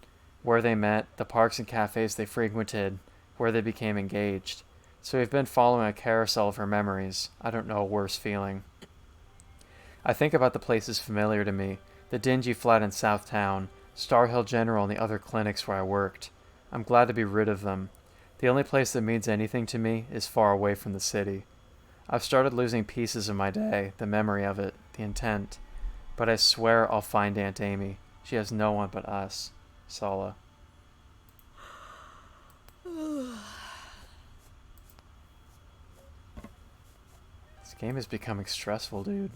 where they met, the parks and cafes they frequented, where they became engaged. So we've been following a carousel of her memories. I don't know a worse feeling. I think about the places familiar to me, the dingy flat in Southtown, Star Hill General, and the other clinics where I worked. I'm glad to be rid of them. The only place that means anything to me is far away from the city. I've started losing pieces of my day, the memory of it, the intent. But I swear I'll find Aunt Amy. She has no one but us. Sala. This game is becoming stressful, dude.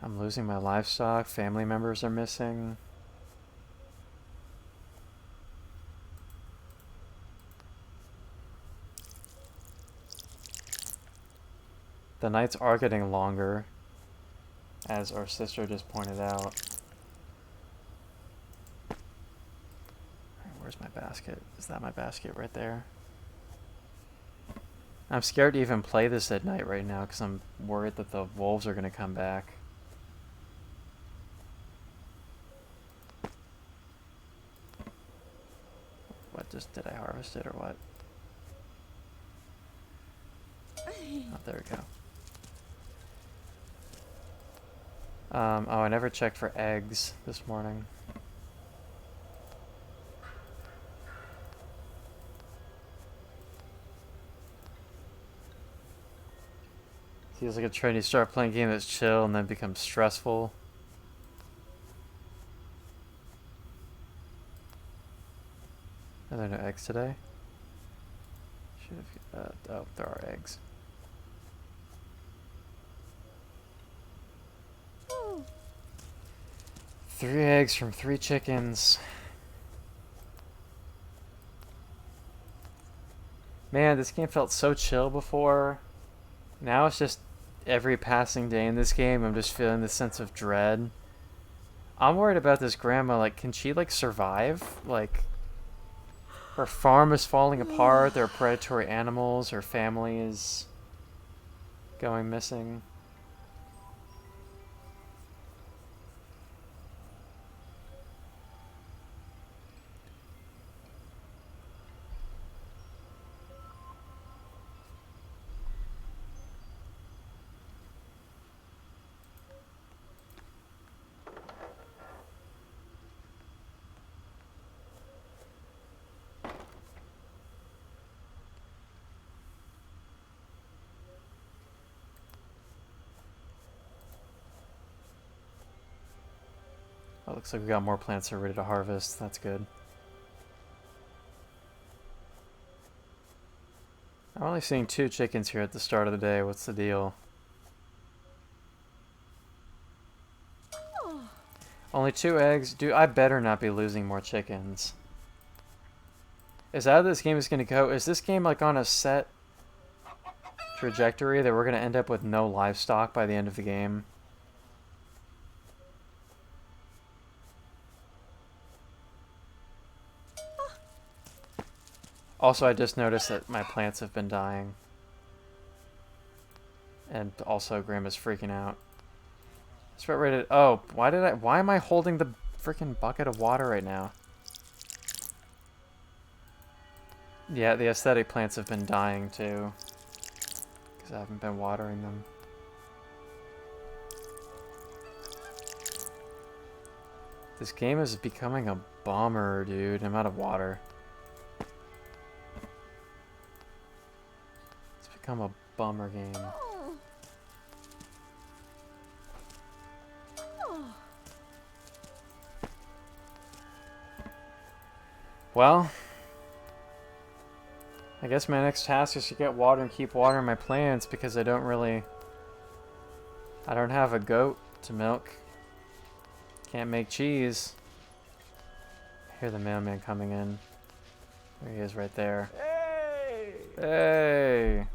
I'm losing my livestock. Family members are missing. The nights are getting longer, as our sister just pointed out. Where's my basket? Is that my basket right there? I'm scared to even play this at night right now because I'm worried that the wolves are going to come back. What, just did I harvest it or what? Oh, there we go. Oh, I never checked for eggs this morning. Feels like a trend. You start playing a game that's chill and then becomes stressful. Are there no eggs today? Should have. Oh, there are eggs. Oh. 3 eggs from 3 chickens. Man, this game felt so chill before. Now it's just every passing day in this game, I'm just feeling this sense of dread. I'm worried about this grandma. Like, can she, like, survive? Like, her farm is falling apart. There are predatory animals. Her family is going missing. Oh, looks like we got more plants that are ready to harvest. That's good. I'm only seeing 2 chickens here at the start of the day. What's the deal? Oh. Only 2 eggs? Dude, I better not be losing more chickens. Is that how this game is going to go? Is this game like on a set trajectory that we're going to end up with no livestock by the end of the game? Also, I just noticed that my plants have been dying. And also, Grandma's freaking out. It's about ready to... Oh, why am I holding the freaking bucket of water right now? Yeah, the aesthetic plants have been dying too. Because I haven't been watering them. This game is becoming a bummer, dude. I'm out of water. It's become a bummer game. Oh. Oh. Well, I guess my next task is to get water and keep watering my plants because I don't have a goat to milk. Can't make cheese. I hear the mailman coming in. There he is right there. Hey! Hey!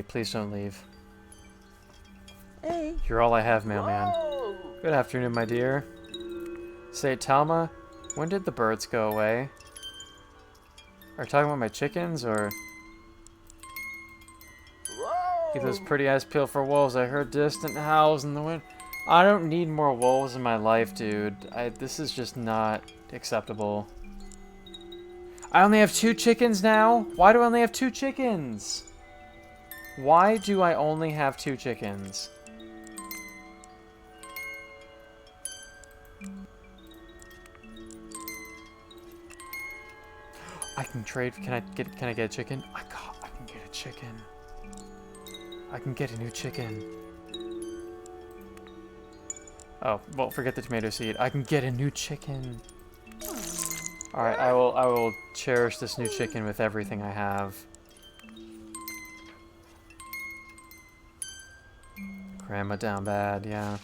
me. Please don't leave. Hey. You're all I have, mailman. Good afternoon, my dear. Say, Talma, when did the birds go away? Are you talking about my chickens, or... Keep those pretty eyes peeled for wolves. I heard distant howls in the wind. I don't need more wolves in my life, dude. This is just not acceptable. I only have 2 chickens now? Why do I only have 2 chickens? Why do I only have 2 chickens? I can trade. Can I get a chicken? I can get a chicken. I can get a new chicken. Oh, well, forget the tomato seed. I can get a new chicken. All right, I will cherish this new chicken with everything I have. Grandma down bad, yeah.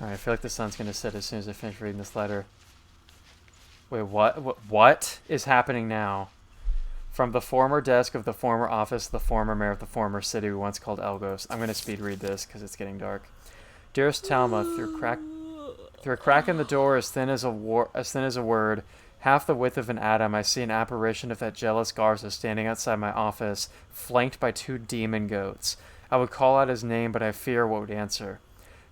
Alright, I feel like the sun's gonna set as soon as I finish reading this letter. Wait, what is happening now? From the former desk of the former office of the former mayor of the former city we once called Elgos. I'm gonna speed read this because it's getting dark. Dearest Talma, through a crack in the door as thin as a word, half the width of an atom, I see an apparition of that jealous Garza standing outside my office, flanked by 2 demon goats. I would call out his name, but I fear what would answer.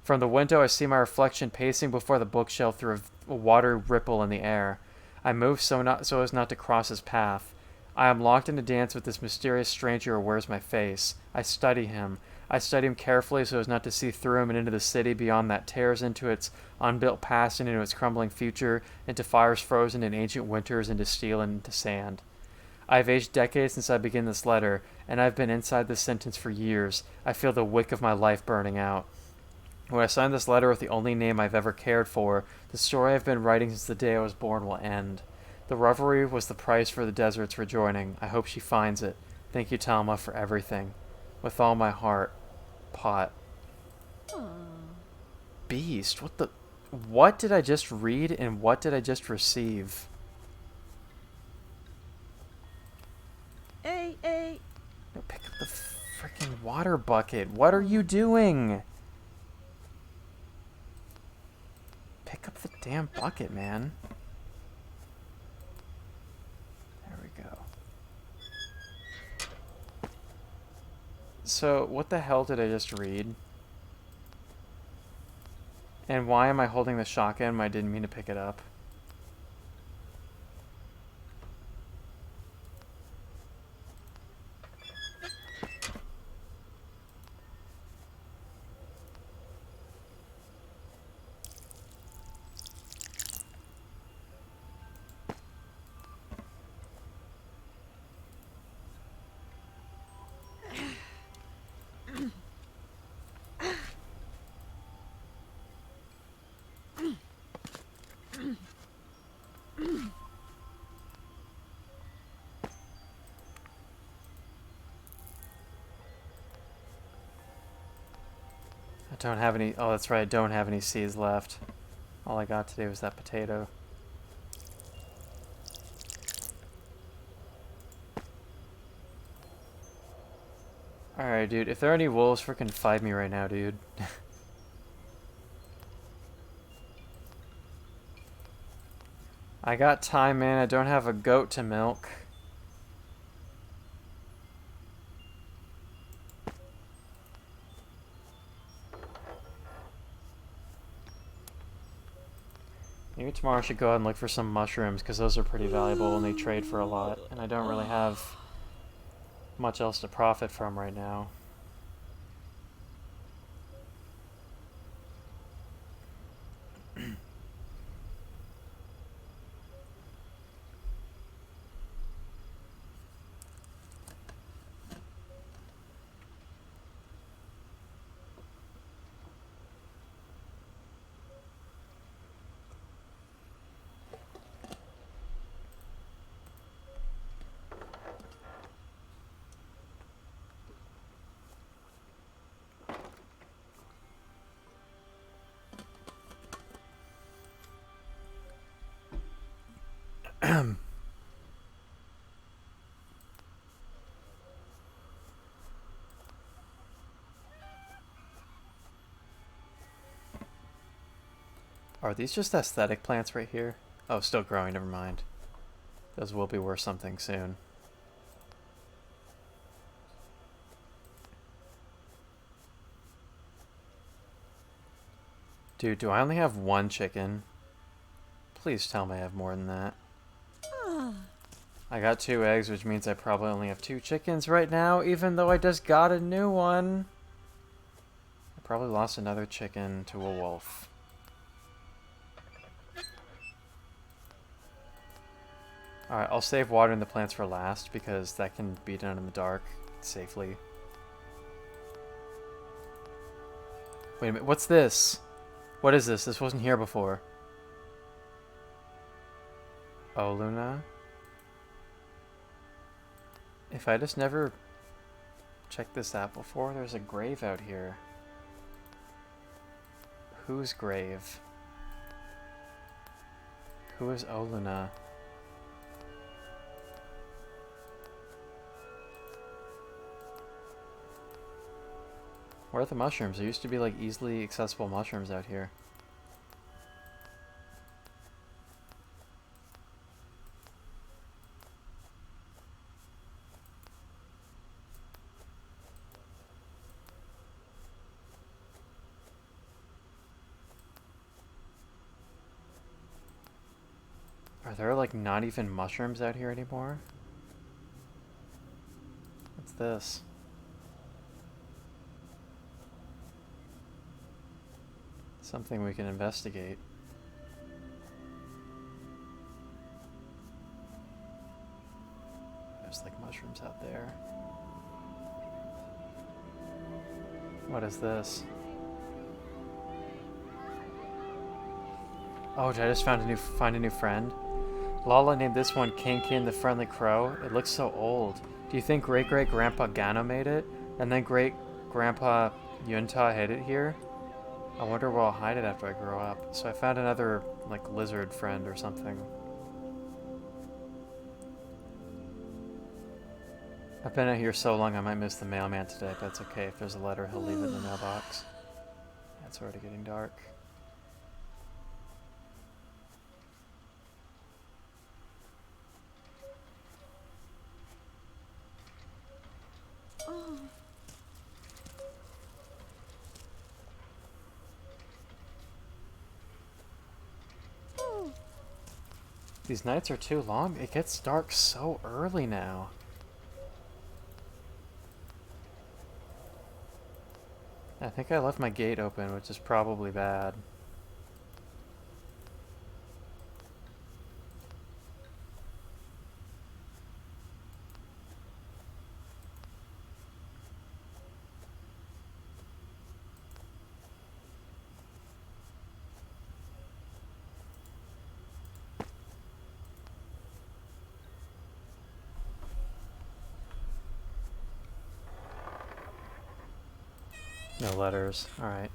From the window, I see my reflection pacing before the bookshelf through a watery ripple in the air. I move so as not to cross his path. I am locked in a dance with this mysterious stranger who wears my face. I study him. I study him carefully so as not to see through him and into the city beyond that tears into its unbuilt past and into its crumbling future, into fires frozen in ancient winters, into steel and into sand. I have aged decades since I began this letter, and I've been inside this sentence for years. I feel the wick of my life burning out. When I sign this letter with the only name I've ever cared for, the story I've been writing since the day I was born will end. The revelry was the price for the desert's rejoining. I hope she finds it. Thank you, Talma, for everything. With all my heart. Pot. Beast. What did I just read and what did I just receive? Hey. No, pick up the freaking water bucket. What are you doing? Pick up the damn bucket, man. There we go. So, what the hell did I just read? And why am I holding the shotgun when I didn't mean to pick it up? I don't have any... Oh, that's right. I don't have any seeds left. All I got today was that potato. Alright, dude. If there are any wolves, freaking fight me right now, dude. I got time, man. I don't have a goat to milk. Maybe tomorrow I should go out and look for some mushrooms, because those are pretty valuable and they trade for a lot. And I don't really have much else to profit from right now. Are these just aesthetic plants right here? Oh, still growing, never mind. Those will be worth something soon. Dude, do I only have one chicken? Please tell me I have more than that. I got 2 eggs, which means I probably only have 2 chickens right now, even though I just got a new one. I probably lost another chicken to a wolf. Alright, I'll save watering the plants for last, because that can be done in the dark safely. Wait a minute, what's this? What is this? This wasn't here before. Oh, Luna? If I just never checked this out before, there's a grave out here. Whose grave? Who is Oluna? Where are the mushrooms? There used to be like easily accessible mushrooms out here. Are there like not even mushrooms out here anymore? What's this? Something we can investigate. There's like mushrooms out there. What is this? Oh, did I just find a new friend? Lala named this one Kinkin the Friendly Crow. It looks so old. Do you think great-great-grandpa Gano made it? And then great-grandpa Yunta hid it here? I wonder where I'll hide it after I grow up. So I found another, like, lizard friend or something. I've been out here so long I might miss the mailman today, but it's okay. If there's a letter, he'll leave it in the mailbox. Yeah, it's already getting dark. These nights are too long. It gets dark so early now. I think I left my gate open, which is probably bad. No letters. Alright.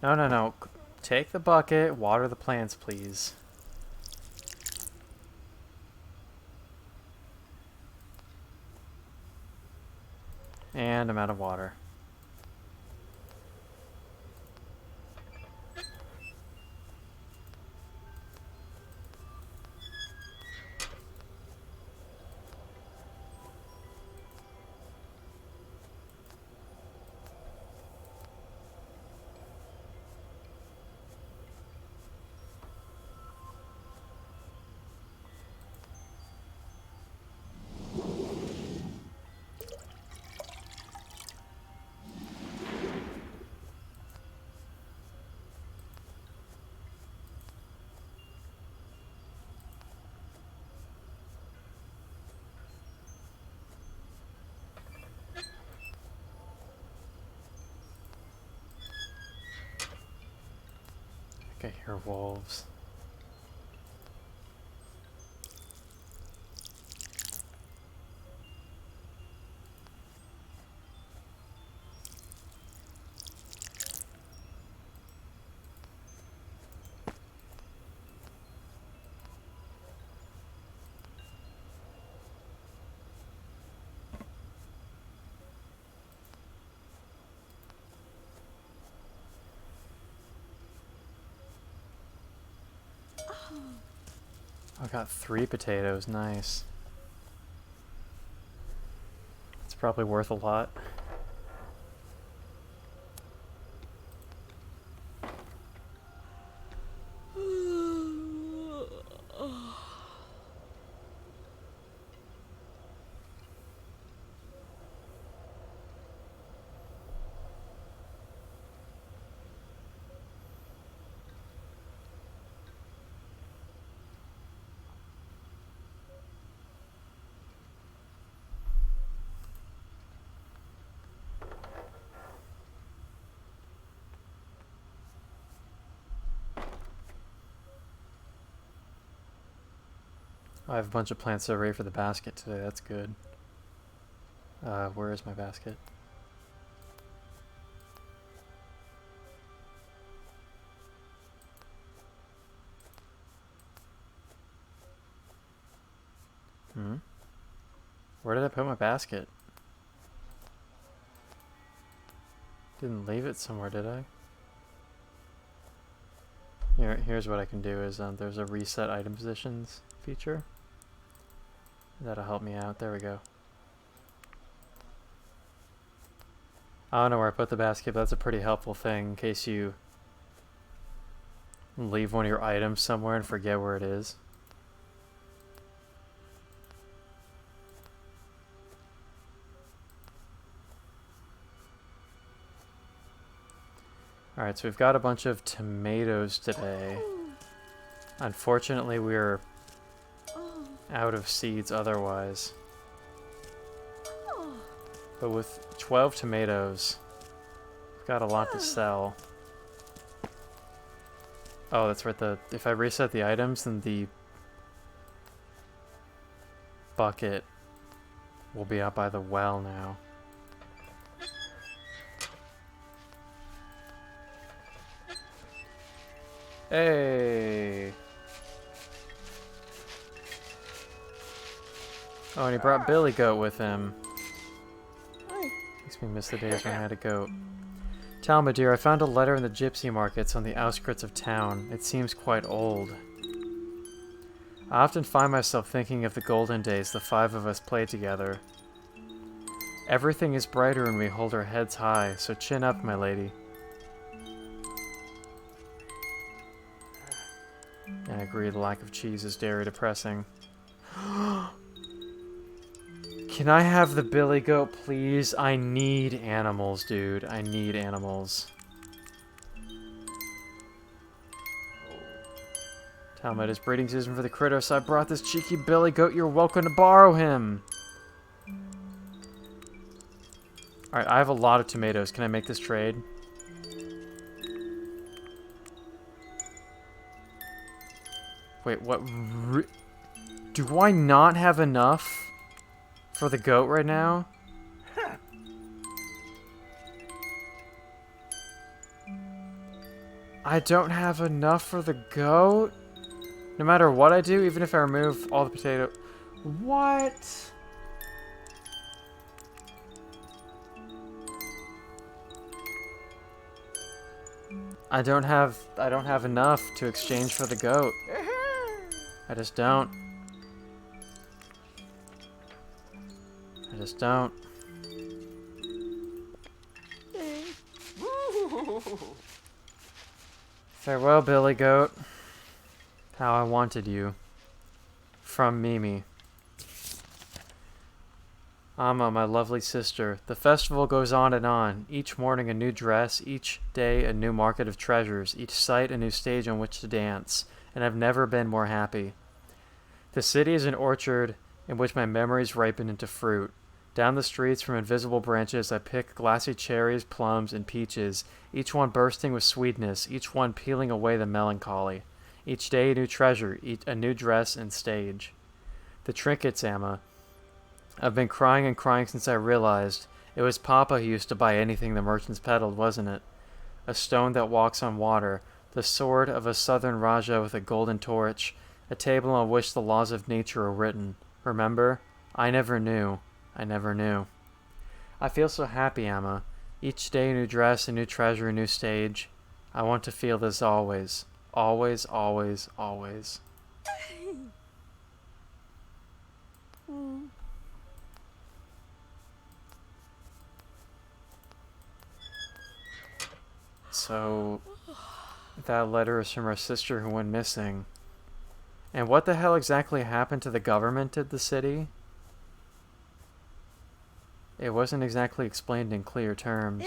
No, no, no. Take the bucket, water the plants, please. And I'm out of water. I hear wolves. I got 3 potatoes. Nice. It's probably worth a lot. I have a bunch of plants that are ready for the basket today. That's good. Where is my basket? Where did I put my basket? Didn't leave it somewhere, did I? Here's what I can do is there's a reset item positions feature. That'll help me out. There we go. I don't know where I put the basket, but that's a pretty helpful thing in case you leave one of your items somewhere and forget where it is. Alright, so we've got a bunch of tomatoes today. Unfortunately, we're out of seeds otherwise. But with 12 tomatoes, we've got a lot to sell. Oh, that's right. If I reset the items, then the bucket will be out by the well now. Hey! Oh, and he brought Billy Goat with him. Makes me miss the days when I had a goat. Talma, dear, I found a letter in the gypsy markets on the outskirts of town. It seems quite old. I often find myself thinking of the golden days the 5 of us played together. Everything is brighter when we hold our heads high, so chin up, my lady. I agree, the lack of cheese is very depressing. Can I have the Billy Goat, please? I need animals, dude. I need animals. Talma, it is breeding season for the critter, so I brought this cheeky Billy Goat. You're welcome to borrow him. Alright, I have a lot of tomatoes. Can I make this trade? Wait, what? Do I not have enough for the goat right now? I don't have enough for the goat? No matter what I do, even if I remove all the potato... What? I don't have enough to exchange for the goat. I just don't. I just don't. Farewell, Billy Goat. How I wanted you. From Mimi. Amma, my lovely sister, the festival goes on and on. Each morning a new dress, each day a new market of treasures, each sight a new stage on which to dance, and I've never been more happy. The city is an orchard in which my memories ripen into fruit. Down the streets from invisible branches I pick glassy cherries, plums, and peaches, each one bursting with sweetness, each one peeling away the melancholy. Each day a new treasure, a new dress and stage. The trinkets, Amma. I've been crying and crying since I realized it was Papa who used to buy anything the merchants peddled, wasn't it? A stone that walks on water, the sword of a southern Raja with a golden torch, a table on which the laws of nature are written. Remember? I never knew. I never knew. I feel so happy, Amma. Each day a new dress, a new treasure, a new stage. I want to feel this always. Always, always, always. So that letter is from our sister who went missing. And what the hell exactly happened to the government at the city? It wasn't exactly explained in clear terms.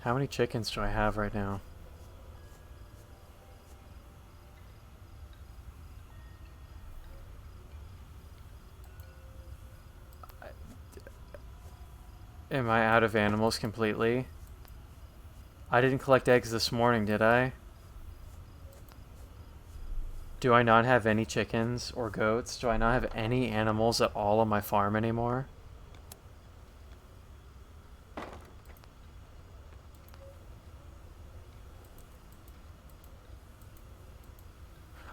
How many chickens do I have right now? Am I out of animals completely? I didn't collect eggs this morning, did I? Do I not have any chickens or goats? Do I not have any animals at all on my farm anymore?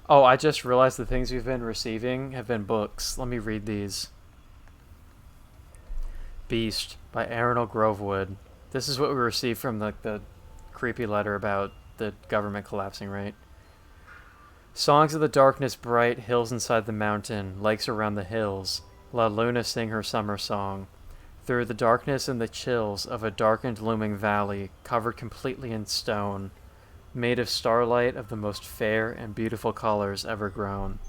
Oh, I just realized the things we've been receiving have been books. Let me read these. Beast by Aaron Grovewood. This is what we received from the creepy letter about the government collapsing, right? Songs of the darkness bright, hills inside the mountain, lakes around the hills. La Luna sing her summer song. Through the darkness and the chills of a darkened looming valley, covered completely in stone, made of starlight of the most fair and beautiful colors ever grown.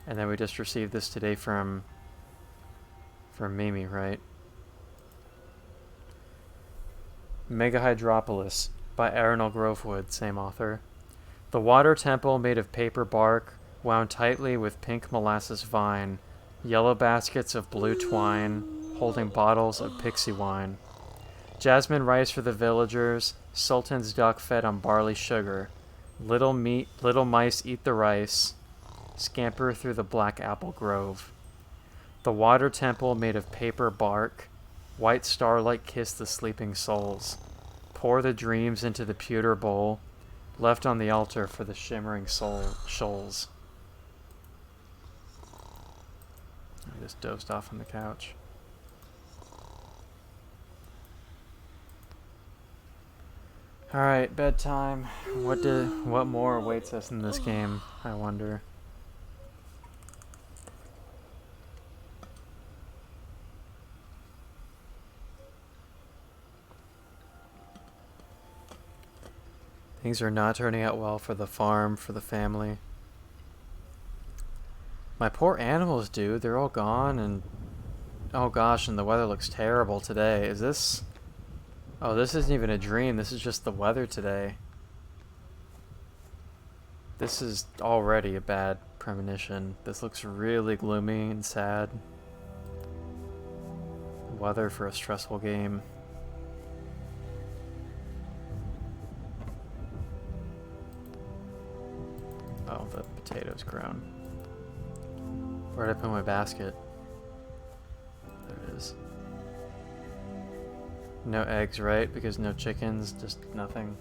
And then we just received this today from Mimi, right? Megahydropolis by Aaron Grovewood, same author. The water temple made of paper bark, wound tightly with pink molasses vine, yellow baskets of blue twine, holding bottles of pixie wine. Jasmine rice for the villagers, sultan's duck fed on barley sugar. Little mice eat the rice, scamper through the black apple grove. The water temple made of paper bark, white starlight kiss the sleeping souls. Pour the dreams into the pewter bowl, left on the altar for the shimmering shoals. I just dozed off on the couch. Alright, bedtime. What more awaits us in this game, I wonder. Things are not turning out well for the farm, for the family. My poor animals, dude. They're all gone, and oh gosh, and the weather looks terrible today. Is this... Oh, this isn't even a dream. This is just the weather today. This is already a bad premonition. This looks really gloomy and sad. Weather for a stressful game. Oh, the potato's grown. Where'd I put my basket? There it is. No eggs, right? Because no chickens, just nothing.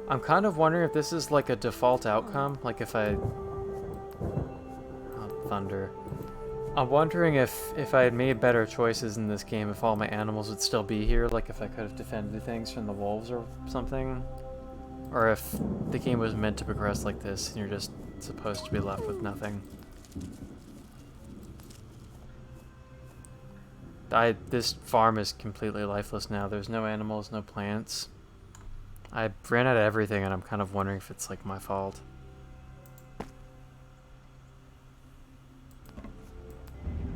I'm kind of wondering if this is like a default outcome, like if I... Oh, thunder. I'm wondering if I had made better choices in this game, if all my animals would still be here, like if I could have defended things from the wolves or something. Or if the game was meant to progress like this and you're just supposed to be left with nothing. This farm is completely lifeless now. There's no animals, no plants. I ran out of everything and I'm kind of wondering if it's like my fault.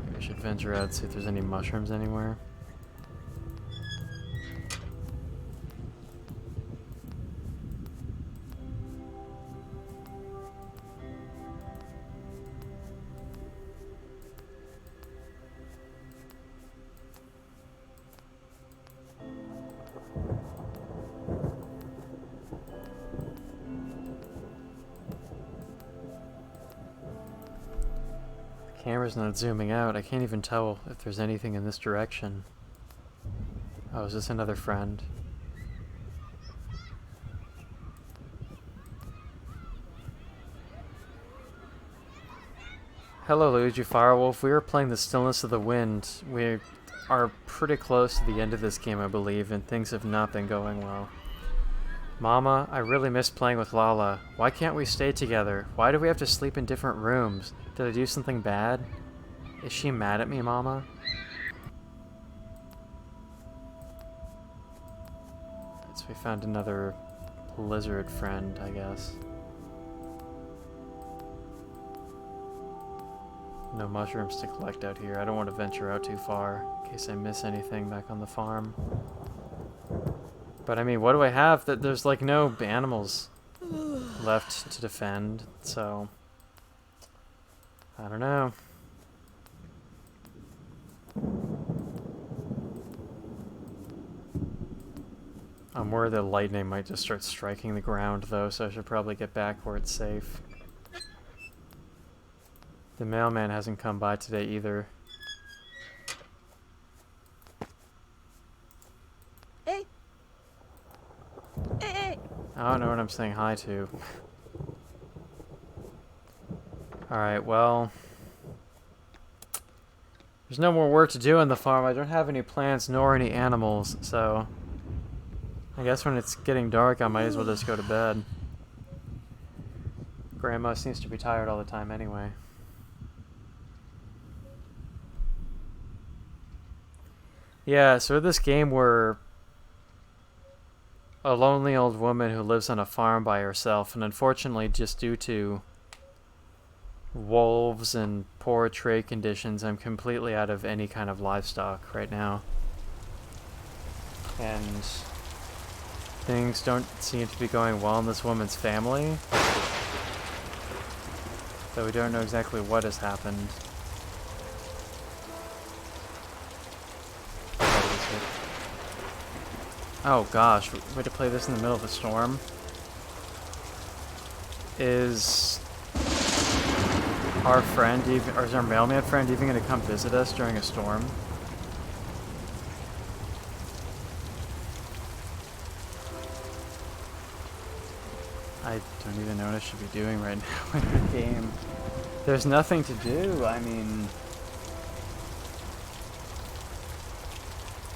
Maybe I should venture out and see if there's any mushrooms anywhere. Camera's not zooming out. I can't even tell if there's anything in this direction. Oh, is this another friend? Hello, Luigi Firewolf. We were playing the Stillness of the Wind. We are pretty close to the end of this game, I believe, and things have not been going well. Mama, I really miss playing with Lala. Why can't we stay together? Why do we have to sleep in different rooms? Did I do something bad? Is she mad at me, Mama? So we found another lizard friend, I guess. No mushrooms to collect out here. I don't want to venture out too far in case I miss anything back on the farm. But I mean, what do I have? There's like no animals left to defend, so I don't know. I'm worried that lightning might just start striking the ground though, so I should probably get back where it's safe. The mailman hasn't come by today either. Hey. Hey, hey. I don't know what I'm saying hi to. Alright, well, there's no more work to do on the farm. I don't have any plants nor any animals, so I guess when it's getting dark I might as well just go to bed. Grandma seems to be tired all the time anyway. Yeah, so this game we're a lonely old woman who lives on a farm by herself, and unfortunately just due to wolves and poor trade conditions, I'm completely out of any kind of livestock right now. And things don't seem to be going well in this woman's family. Though we don't know exactly what has happened. Oh gosh, way to play this in the middle of a storm. Is our friend even, or is our mailman friend even going to come visit us during a storm? I don't even know what I should be doing right now in the game. There's nothing to do, I mean...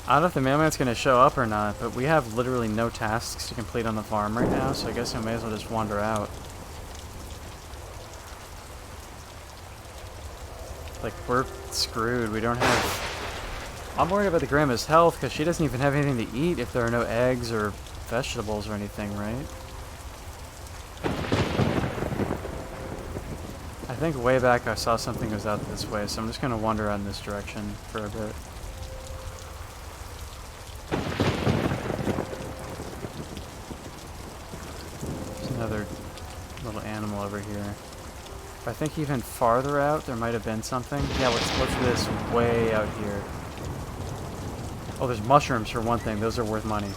I don't know if the mailman's going to show up or not, but we have literally no tasks to complete on the farm right now, so I guess I may as well just wander out. Like, we're screwed. We don't have... I'm worried about the grandma's health, because she doesn't even have anything to eat if there are no eggs or vegetables or anything, right? I think way back I saw something goes out this way, so I'm just going to wander out in this direction for a bit. Another little animal over here. I think even farther out there might have been something. Yeah, what's this way out here? Oh, there's mushrooms for one thing. Those are worth money.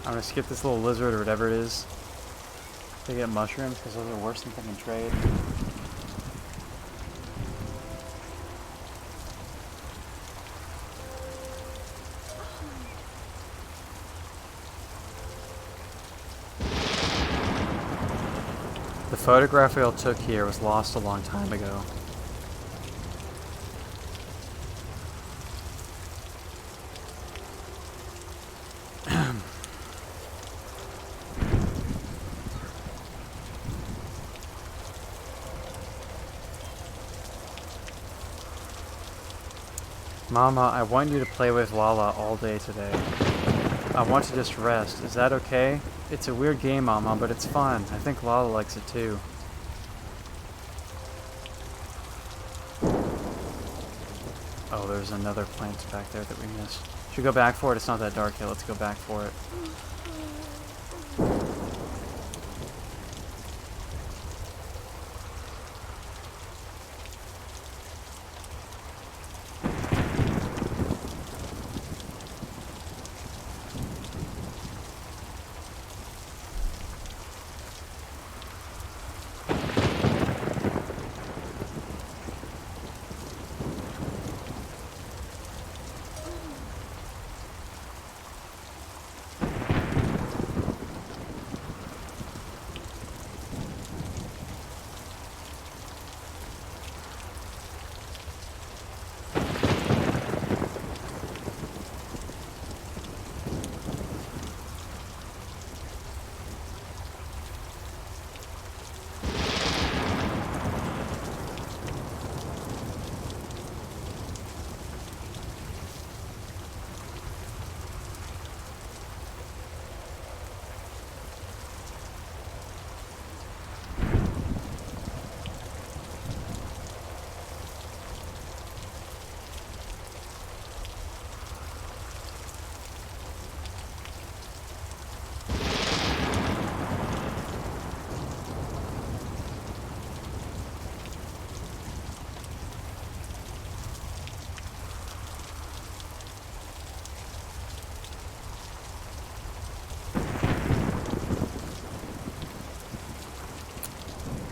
I'm gonna skip this little lizard or whatever it is. They get mushrooms because those are worse than fucking trade. The photograph we all took here was lost a long time ago. Mama, I want you to play with Lala all day today. I want to just rest. Is that okay? It's a weird game, Mama, but it's fun. I think Lala likes it too. Oh, there's another plant back there that we missed. Should we go back for it? It's not that dark yet. Let's go back for it.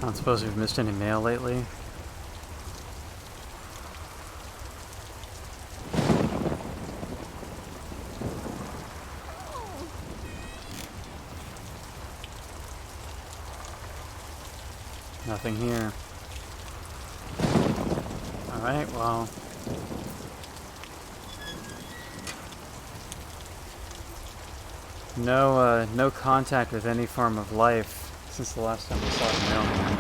I don't suppose we've missed any mail lately. Nothing here. Alright, well. No contact with any form of life since the last time we saw the mailman.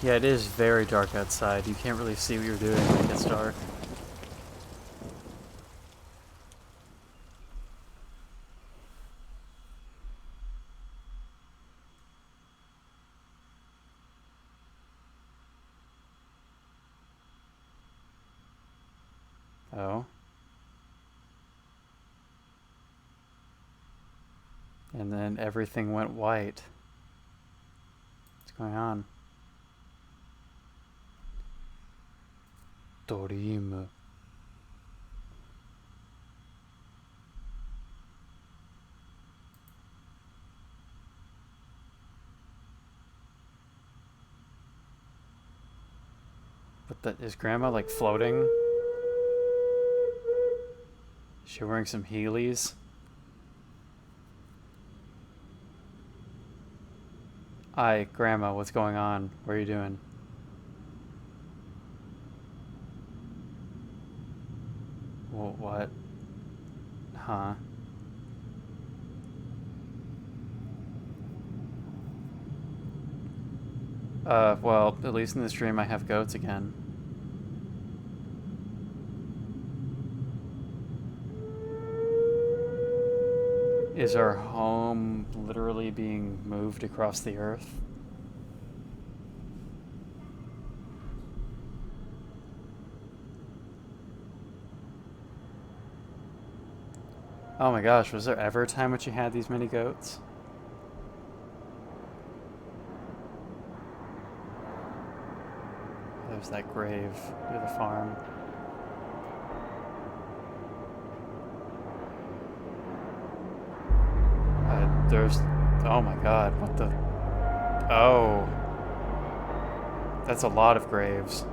Yeah, it is very dark outside. You can't really see what you're doing when it gets dark. Oh. And then everything went white. What's going on? Dorim. But is Grandma like floating? Is she wearing some Heelys? Hi, Grandma, what's going on? What are you doing? What? Huh? Well, at least in this dream I have goats again. Is our home literally being moved across the earth? Oh my gosh, was there ever a time when you had these many goats? There's that grave near the farm. There's... Oh my god, what the... Oh. That's a lot of graves.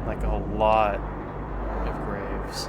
Like a lot of graves.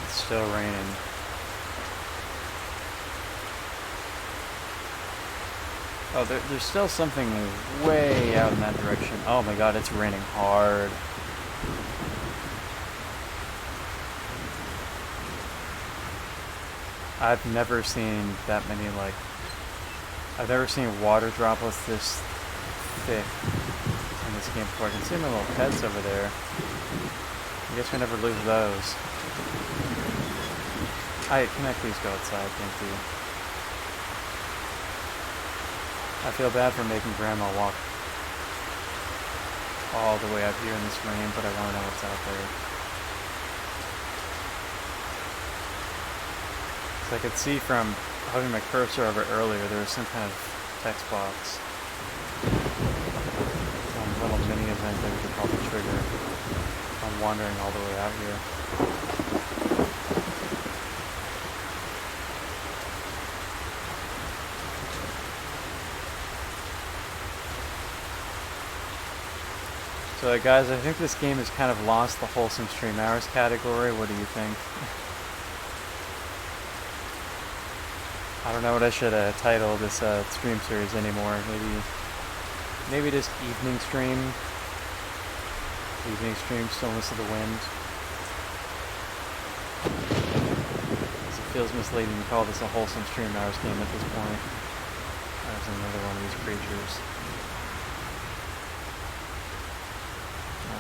It's still raining. Oh, there's still something way out in that direction. Oh my god, it's raining hard. I've never seen that many, like... I've never seen water droplets this thick in this game before. I can see my little pets over there. I guess we never lose those. Can I please go outside? Thank you. I feel bad for making Grandma walk all the way up here in this rain, but I want to know what's out there. So I could see from having my cursor over it earlier, there was some kind of text box. Some little mini event that we could probably trigger. I'm wandering all the way out here. So guys, I think this game has kind of lost the wholesome stream hours category. What do you think? I don't know what I should title this stream series anymore. Maybe just evening stream. Evening stream, Stillness of the Wind. It feels misleading to call this a wholesome stream hours game at this point. There's another one of these creatures.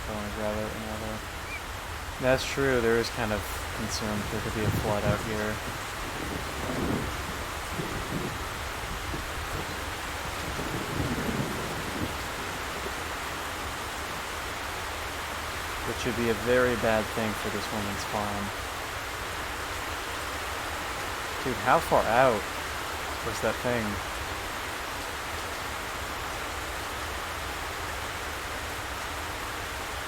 I want to grab it another. That's true, there is kind of concern there could be a flood out here. Which should be a very bad thing for this woman's farm. Dude, how far out was that thing?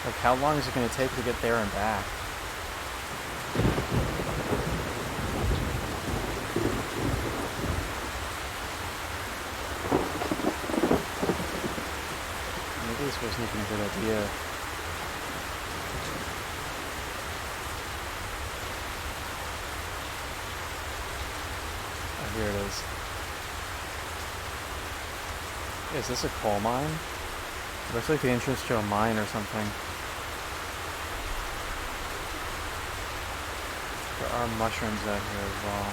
Like, how long is it going to take to get there and back? Maybe this wasn't even a good idea. Oh, here it is. Is this a coal mine? It looks like the entrance to a mine or something. There are mushrooms out here as well.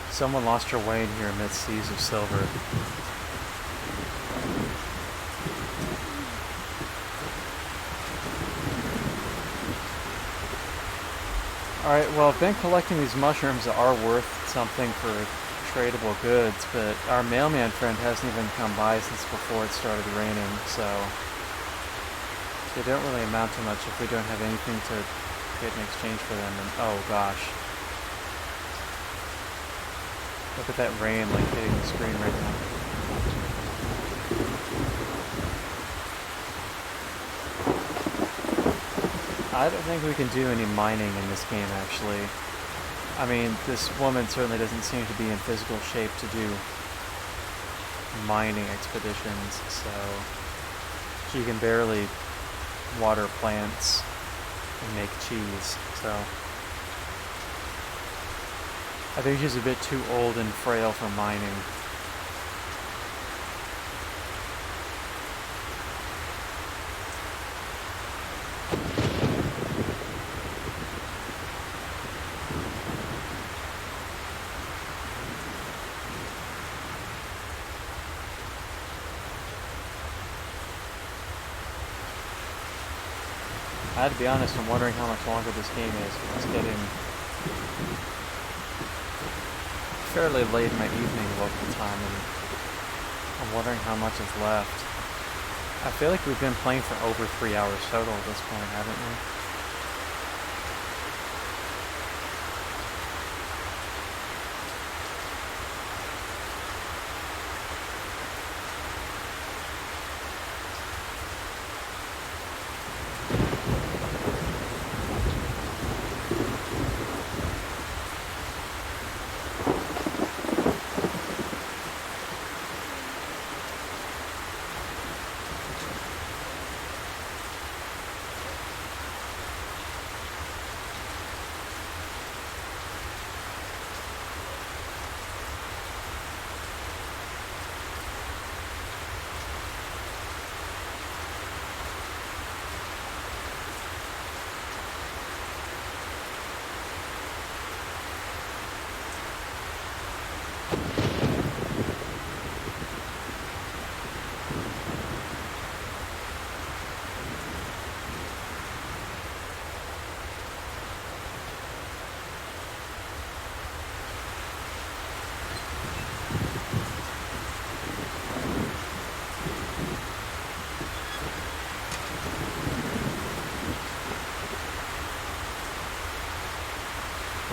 Someone lost her way in here amidst seas of silver. Alright, well, I've been collecting these mushrooms that are worth something for tradable goods, but our mailman friend hasn't even come by since before it started raining, so they don't really amount to much if we don't have anything to get in exchange for them. And oh gosh. Look at that rain like hitting the screen right now. I don't think we can do any mining in this game, actually. I mean, this woman certainly doesn't seem to be in physical shape to do mining expeditions, so she can barely water plants and make cheese, so I think she's a bit too old and frail for mining. I had to be honest, I'm wondering how much longer this game is. It's getting fairly late in my evening local time, and I'm wondering how much is left. I feel like we've been playing for over 3 hours total at this point, haven't we?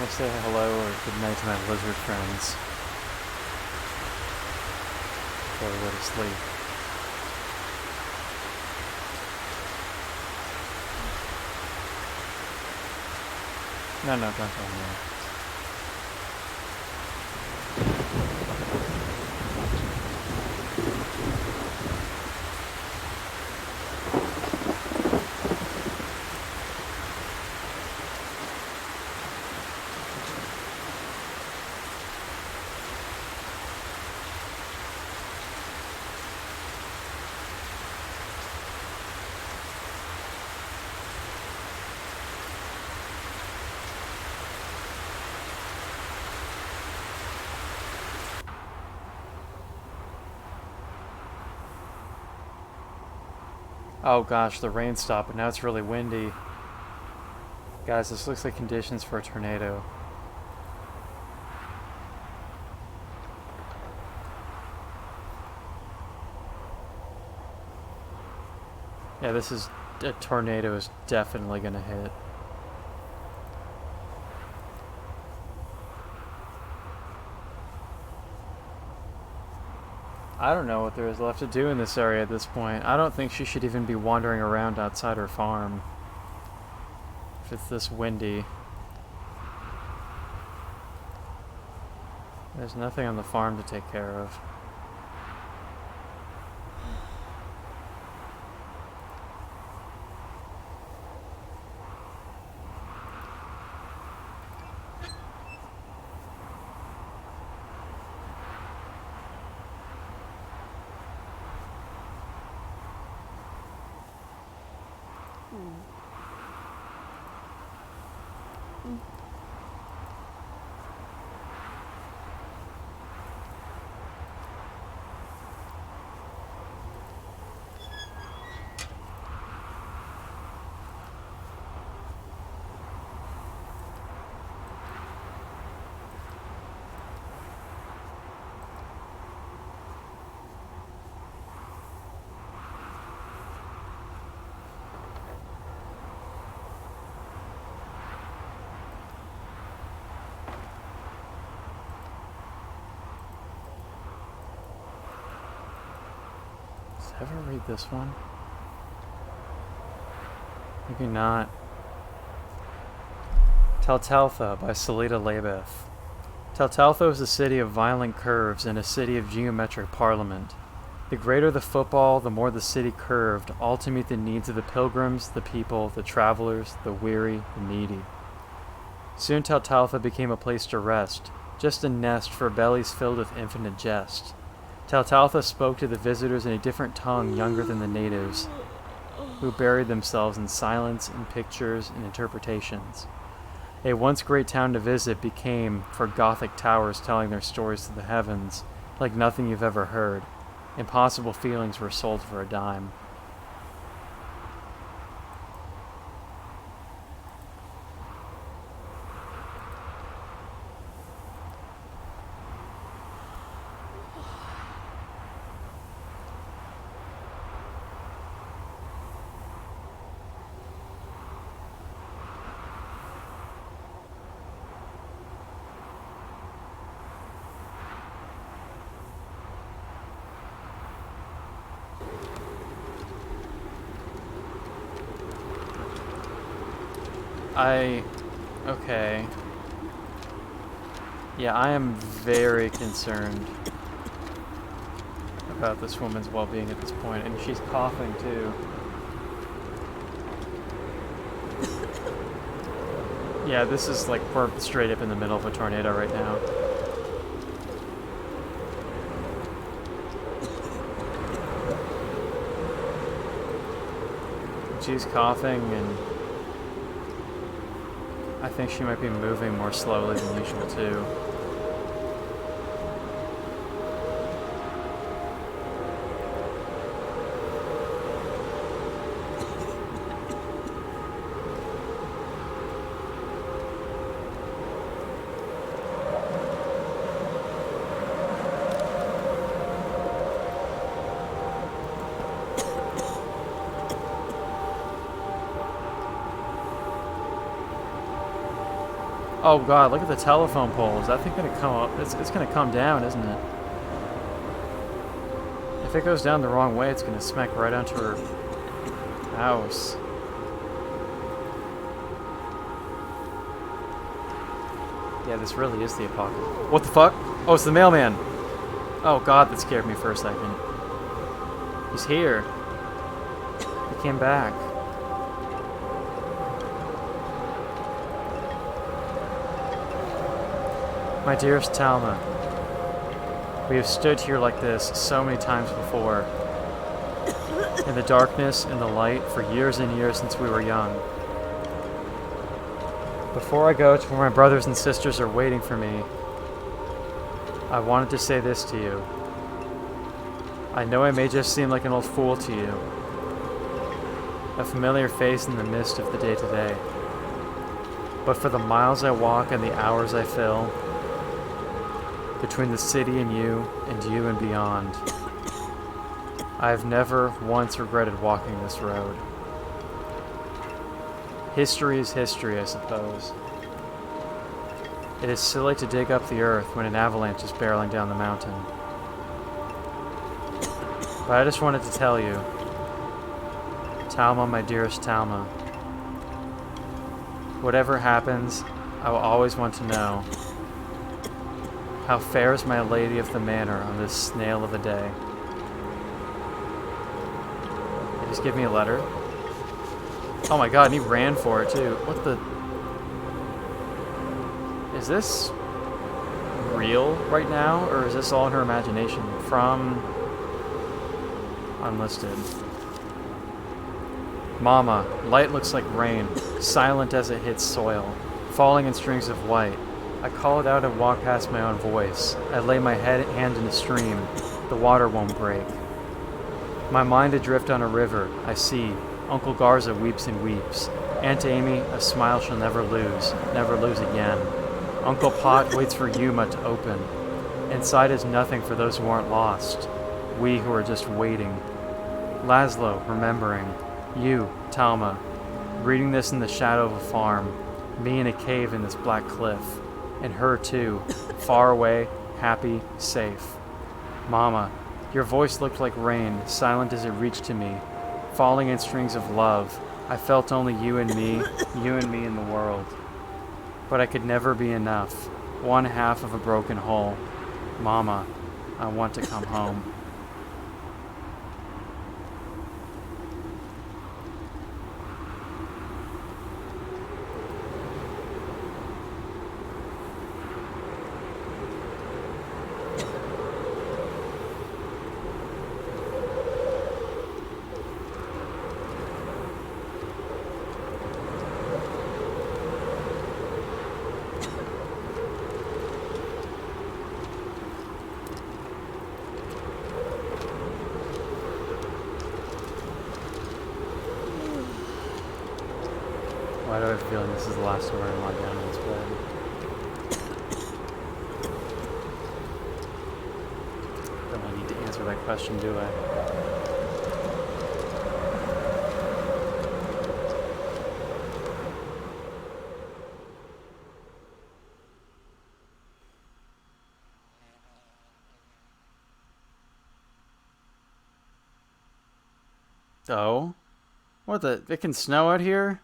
Say hello or good night to my lizard friends before we go to sleep. No, don't tell me. Oh gosh, the rain stopped, but now it's really windy. Guys, this looks like conditions for a tornado. Yeah, this is... a tornado is definitely gonna hit. I don't know what there is left to do in this area at this point. I don't think she should even be wandering around outside her farm. If it's this windy. There's nothing on the farm to take care of. Ever read this one? Maybe not. Taltaltha by Salita Labeth. Taltaltha is a city of violent curves and a city of geometric parliament. The greater the football, the more the city curved, all to meet the needs of the pilgrims, the people, the travelers, the weary, the needy. Soon Taltaltha became a place to rest, just a nest for bellies filled with infinite jest. Taltaltha spoke to the visitors in a different tongue younger than the natives, who buried themselves in silence, in pictures, and interpretations. A once great town to visit became, for Gothic towers telling their stories to the heavens, like nothing you've ever heard. Impossible feelings were sold for a dime. Okay. Yeah, I am very concerned about this woman's well-being at this point, and she's coughing too. Yeah, this is like, we're straight up in the middle of a tornado right now. She's coughing, and I think she might be moving more slowly than usual too. Oh god, look at the telephone poles. That thing gonna come up. It's gonna come down, isn't it? If it goes down the wrong way, it's gonna smack right onto her house. Yeah, this really is the apocalypse. What the fuck? Oh, it's the mailman. Oh god, that scared me for a second. He's here. He came back. My dearest Talma, we have stood here like this so many times before. In the darkness, in the light, for years and years since we were young. Before I go to where my brothers and sisters are waiting for me, I wanted to say this to you. I know I may just seem like an old fool to you, a familiar face in the mist of the day-to-day. But for the miles I walk and the hours I fill, between the city and you and beyond, I have never once regretted walking this road. History is history, I suppose. It is silly to dig up the earth when an avalanche is barreling down the mountain. But I just wanted to tell you, Talma, my dearest Talma, whatever happens, I will always want to know, how fares my lady of the manor on this snail of a day? They just give me a letter. Oh my god, and he ran for it too. What the... Is this real right now, or is this all in her imagination? From... Unlisted. Mama, light looks like rain, silent as it hits soil, falling in strings of white. I call it out and walk past my own voice. I lay my hand in a stream. The water won't break. My mind adrift on a river. I see. Uncle Garza weeps and weeps. Aunt Amy, a smile she'll never lose again. Uncle Pot waits for Yuma to open. Inside is nothing for those who aren't lost. We who are just waiting. Laszlo, remembering. You, Talma, reading this in the shadow of a farm. Me in a cave in this black cliff. And her too, far away, happy, safe. Mama, your voice looked like rain, silent as it reached to me, falling in strings of love. I felt only you and me in the world. But I could never be enough, one half of a broken whole. Mama, I want to come home. Why do I have a feeling this is the last time we're going to lie down in this bed? Don't I need to answer that question, do I? Oh? What the? It can snow out here?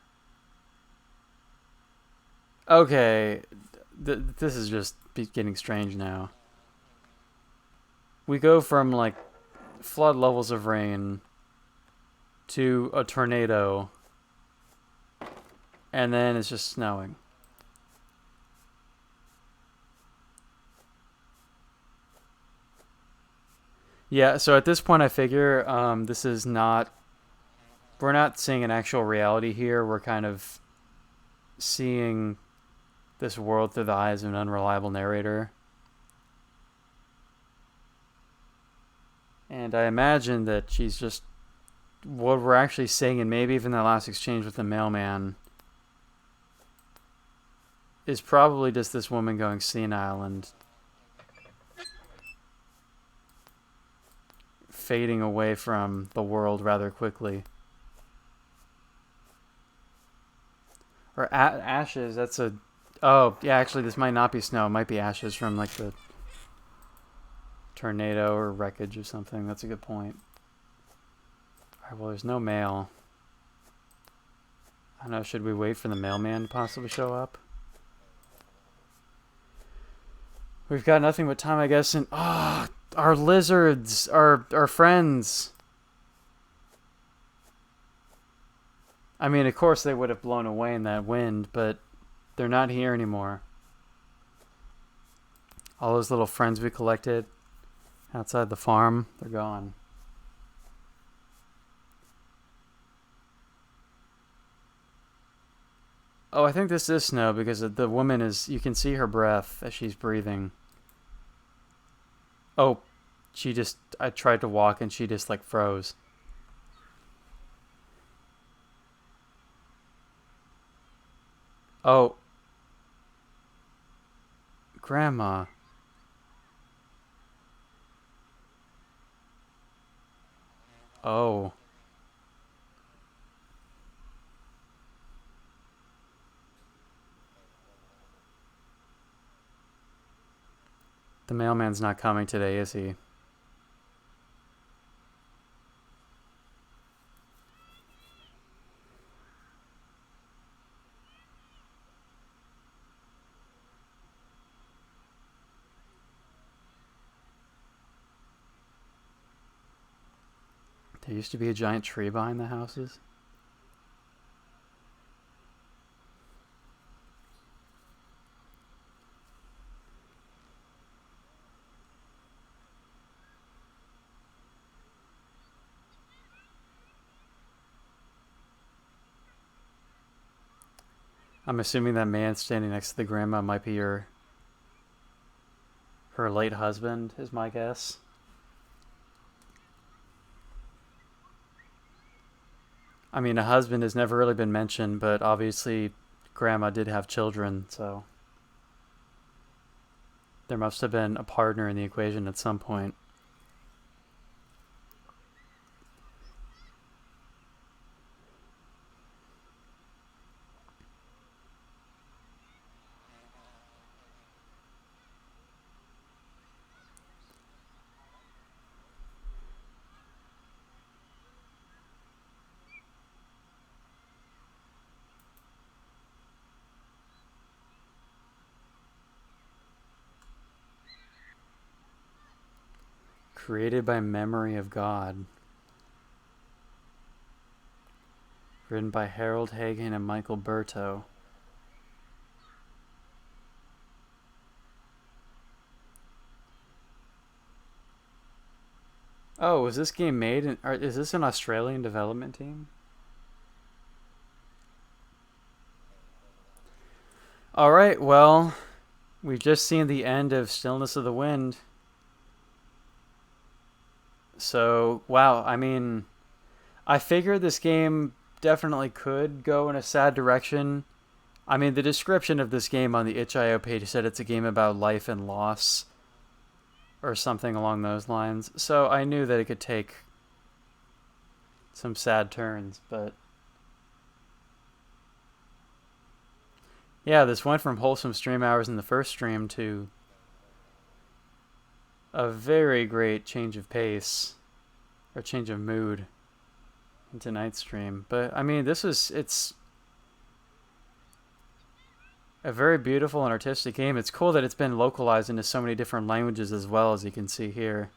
Okay, this is just getting strange now. We go from, like, flood levels of rain to a tornado, and then it's just snowing. Yeah, so at this point I figure this is not... We're not seeing an actual reality here. We're kind of seeing this world through the eyes of an unreliable narrator. And I imagine that she's just... What we're actually seeing, and maybe even that last exchange with the mailman, is probably just this woman going senile and fading away from the world rather quickly. Or ashes, that's a... Oh, yeah, actually, this might not be snow. It might be ashes from, like, the tornado or wreckage or something. That's a good point. Alright, well, there's no mail. I don't know, should we wait for the mailman to possibly show up? We've got nothing but time, I guess, and our lizards, our friends. I mean, of course they would have blown away in that wind, but they're not here anymore. All those little friends we collected outside the farm, they're gone. Oh, I think this is snow because the woman is, you can see her breath as she's breathing. Oh, I tried to walk and she just like froze. Oh, Grandma. Oh. The mailman's not coming today, is he? There used to be a giant tree behind the houses. I'm assuming that man standing next to the grandma might be her late husband, is my guess. I mean, a husband has never really been mentioned, but obviously grandma did have children, so there must have been a partner in the equation at some point. Created by memory of God. Written by Harold Hagen and Michael Berto. Oh, was this game made in, is this an Australian development team? Alright, well, we've just seen the end of Stillness of the Wind. So, wow, I mean, I figured this game definitely could go in a sad direction. I mean, the description of this game on the itch.io page said it's a game about life and loss, or something along those lines. So I knew that it could take some sad turns, but yeah, this went from wholesome stream hours in the first stream to a very great change of pace, or change of mood in tonight's stream. But I mean, it's a very beautiful and artistic game. It's cool that it's been localized into so many different languages as well, as you can see here.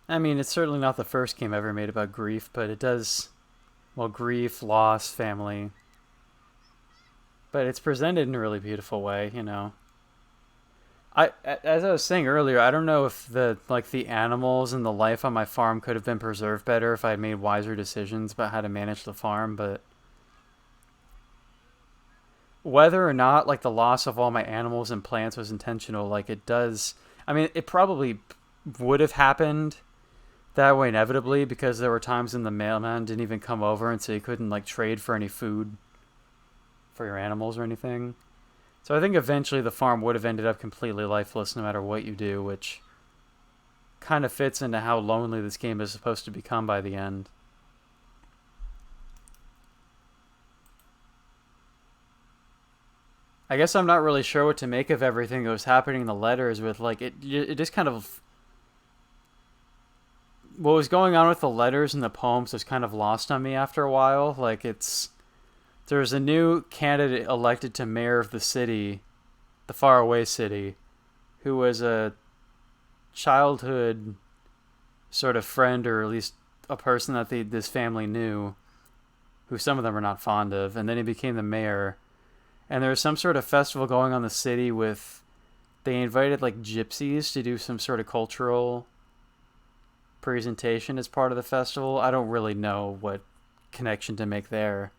I mean, it's certainly not the first game ever made about grief, but it does, well, grief, loss, family. But it's presented in a really beautiful way, you know. As I was saying earlier, I don't know if the animals and the life on my farm could have been preserved better if I had made wiser decisions about how to manage the farm, but whether or not like the loss of all my animals and plants was intentional, like it does, I mean, it probably would have happened that way inevitably because there were times when the mailman didn't even come over and so you couldn't like trade for any food for your animals or anything. So I think eventually the farm would have ended up completely lifeless no matter what you do, which kind of fits into how lonely this game is supposed to become by the end. I guess I'm not really sure what to make of everything that was happening in the letters with like it just kind of what was going on with the letters and the poems was kind of lost on me after a while. Like there's a new candidate elected to mayor of the city, the faraway city, who was a childhood sort of friend or at least a person that this family knew, who some of them were not fond of, and then he became the mayor. And there was some sort of festival going on in the city with they invited like gypsies to do some sort of cultural presentation as part of the festival. I don't really know what connection to make there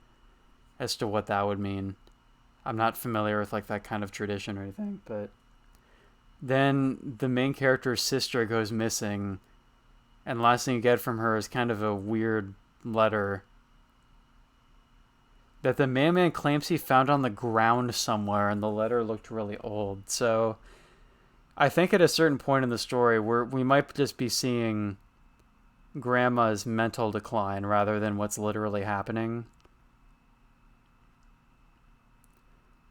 as to what that would mean. I'm not familiar with like that kind of tradition or anything, but then the main character's sister goes missing, and the last thing you get from her is kind of a weird letter that the mailman claims he found on the ground somewhere, and the letter looked really old. So I think at a certain point in the story we might just be seeing grandma's mental decline rather than what's literally happening.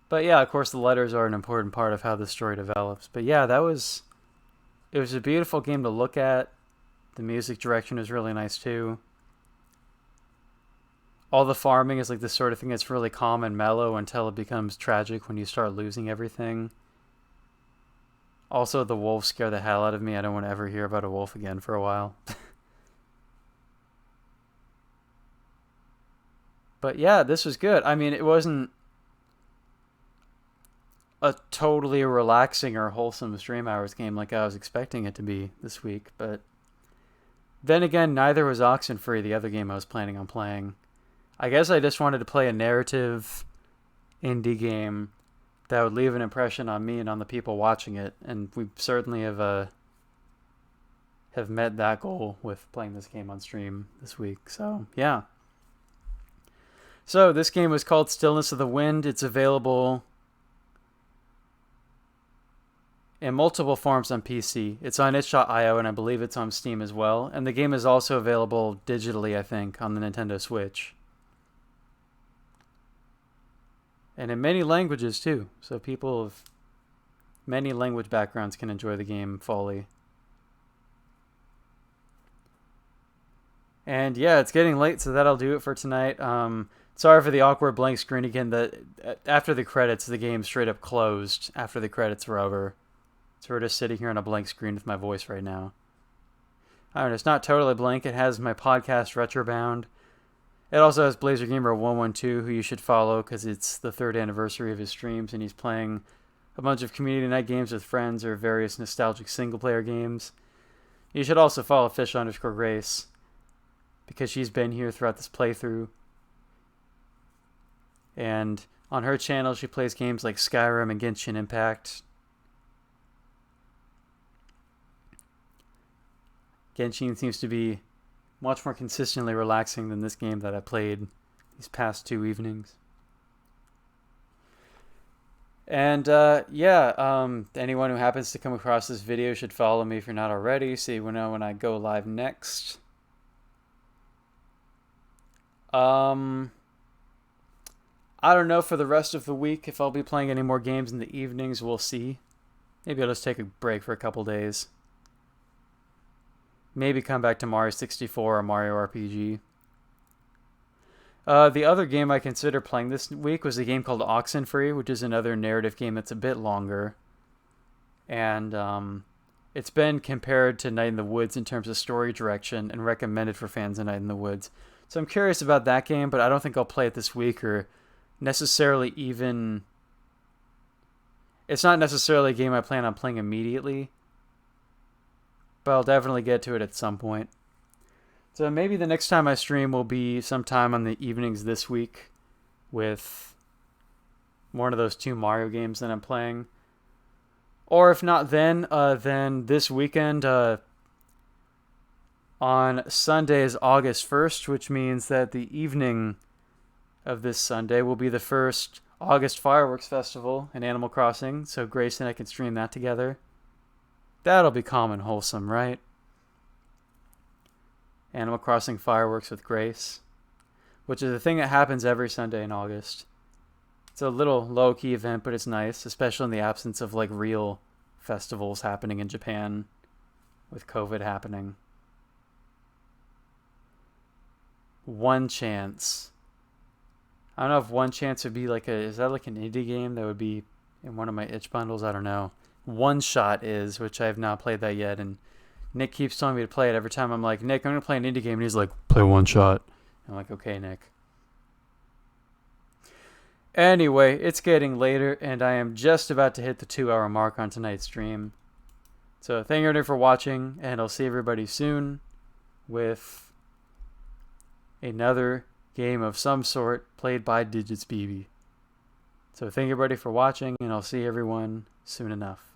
But yeah, of course the letters are an important part of how the story develops. But yeah, it was a beautiful game to look at. The music direction is really nice too. All the farming is like the sort of thing that's really calm and mellow until it becomes tragic when you start losing everything. Also, the wolves scare the hell out of me. I don't want to ever hear about a wolf again for a while. But yeah, this was good. I mean, it wasn't a totally relaxing or wholesome stream hours game like I was expecting it to be this week, but then again, neither was Oxenfree, the other game I was planning on playing. I guess I just wanted to play a narrative indie game that would leave an impression on me and on the people watching it, and we certainly have met that goal with playing this game on stream this week. So yeah. So this game was called Stillness of the Wind. It's available in multiple forms on PC. It's on itch.io, and I believe it's on Steam as well. And the game is also available digitally, I think, on the Nintendo Switch. And in many languages, too. So people of many language backgrounds can enjoy the game fully. And yeah, it's getting late, so that'll do it for tonight. Sorry for the awkward blank screen again. After the credits, the game straight up closed after the credits were over. So we're just sitting here on a blank screen with my voice right now. I don't know, it's not totally blank. It has my podcast Retrobound. It also has BlazerGamer112, who you should follow because it's the 3rd anniversary of his streams, and he's playing a bunch of community night games with friends or various nostalgic single-player games. You should also follow Fish_Grace because she's been here throughout this playthrough. And on her channel, she plays games like Skyrim and Genshin Impact. Genshin seems to be much more consistently relaxing than this game that I played these past 2 evenings. And anyone who happens to come across this video should follow me if you're not already, so you will know when I go live next. I don't know for the rest of the week if I'll be playing any more games in the evenings. We'll see. Maybe I'll just take a break for a couple days. Maybe come back to Mario 64 or Mario RPG. The other game I considered playing this week was a game called Oxenfree, which is another narrative game that's a bit longer. And it's been compared to Night in the Woods in terms of story direction and recommended for fans of Night in the Woods. So I'm curious about that game, but I don't think I'll play it this week or necessarily even... It's not necessarily a game I plan on playing immediately, but I'll definitely get to it at some point. So maybe the next time I stream will be sometime on the evenings this week with one of those 2 Mario games that I'm playing. Or if not then this weekend on Sunday is August 1st, which means that the evening of this Sunday will be the first August Fireworks Festival in Animal Crossing, so Grace and I can stream that together. That'll be calm and wholesome, right? Animal Crossing Fireworks with Grace, which is a thing that happens every Sunday in August. It's a little low-key event, but it's nice, especially in the absence of like real festivals happening in Japan with COVID happening. One Chance. I don't know if One Chance would be like is that like an indie game that would be in one of my itch bundles? I don't know. One Shot is, which I have not played that yet, and Nick keeps telling me to play it every time. I'm like, Nick, I'm gonna play an indie game, and he's like, play One Shot. I'm like, okay, Nick. Anyway, it's getting later, and I am just about to hit the 2-hour mark on tonight's stream. So thank you everybody for watching, and I'll see everybody soon with another game of some sort played by Digits BB. So thank you everybody for watching, and I'll see everyone soon enough.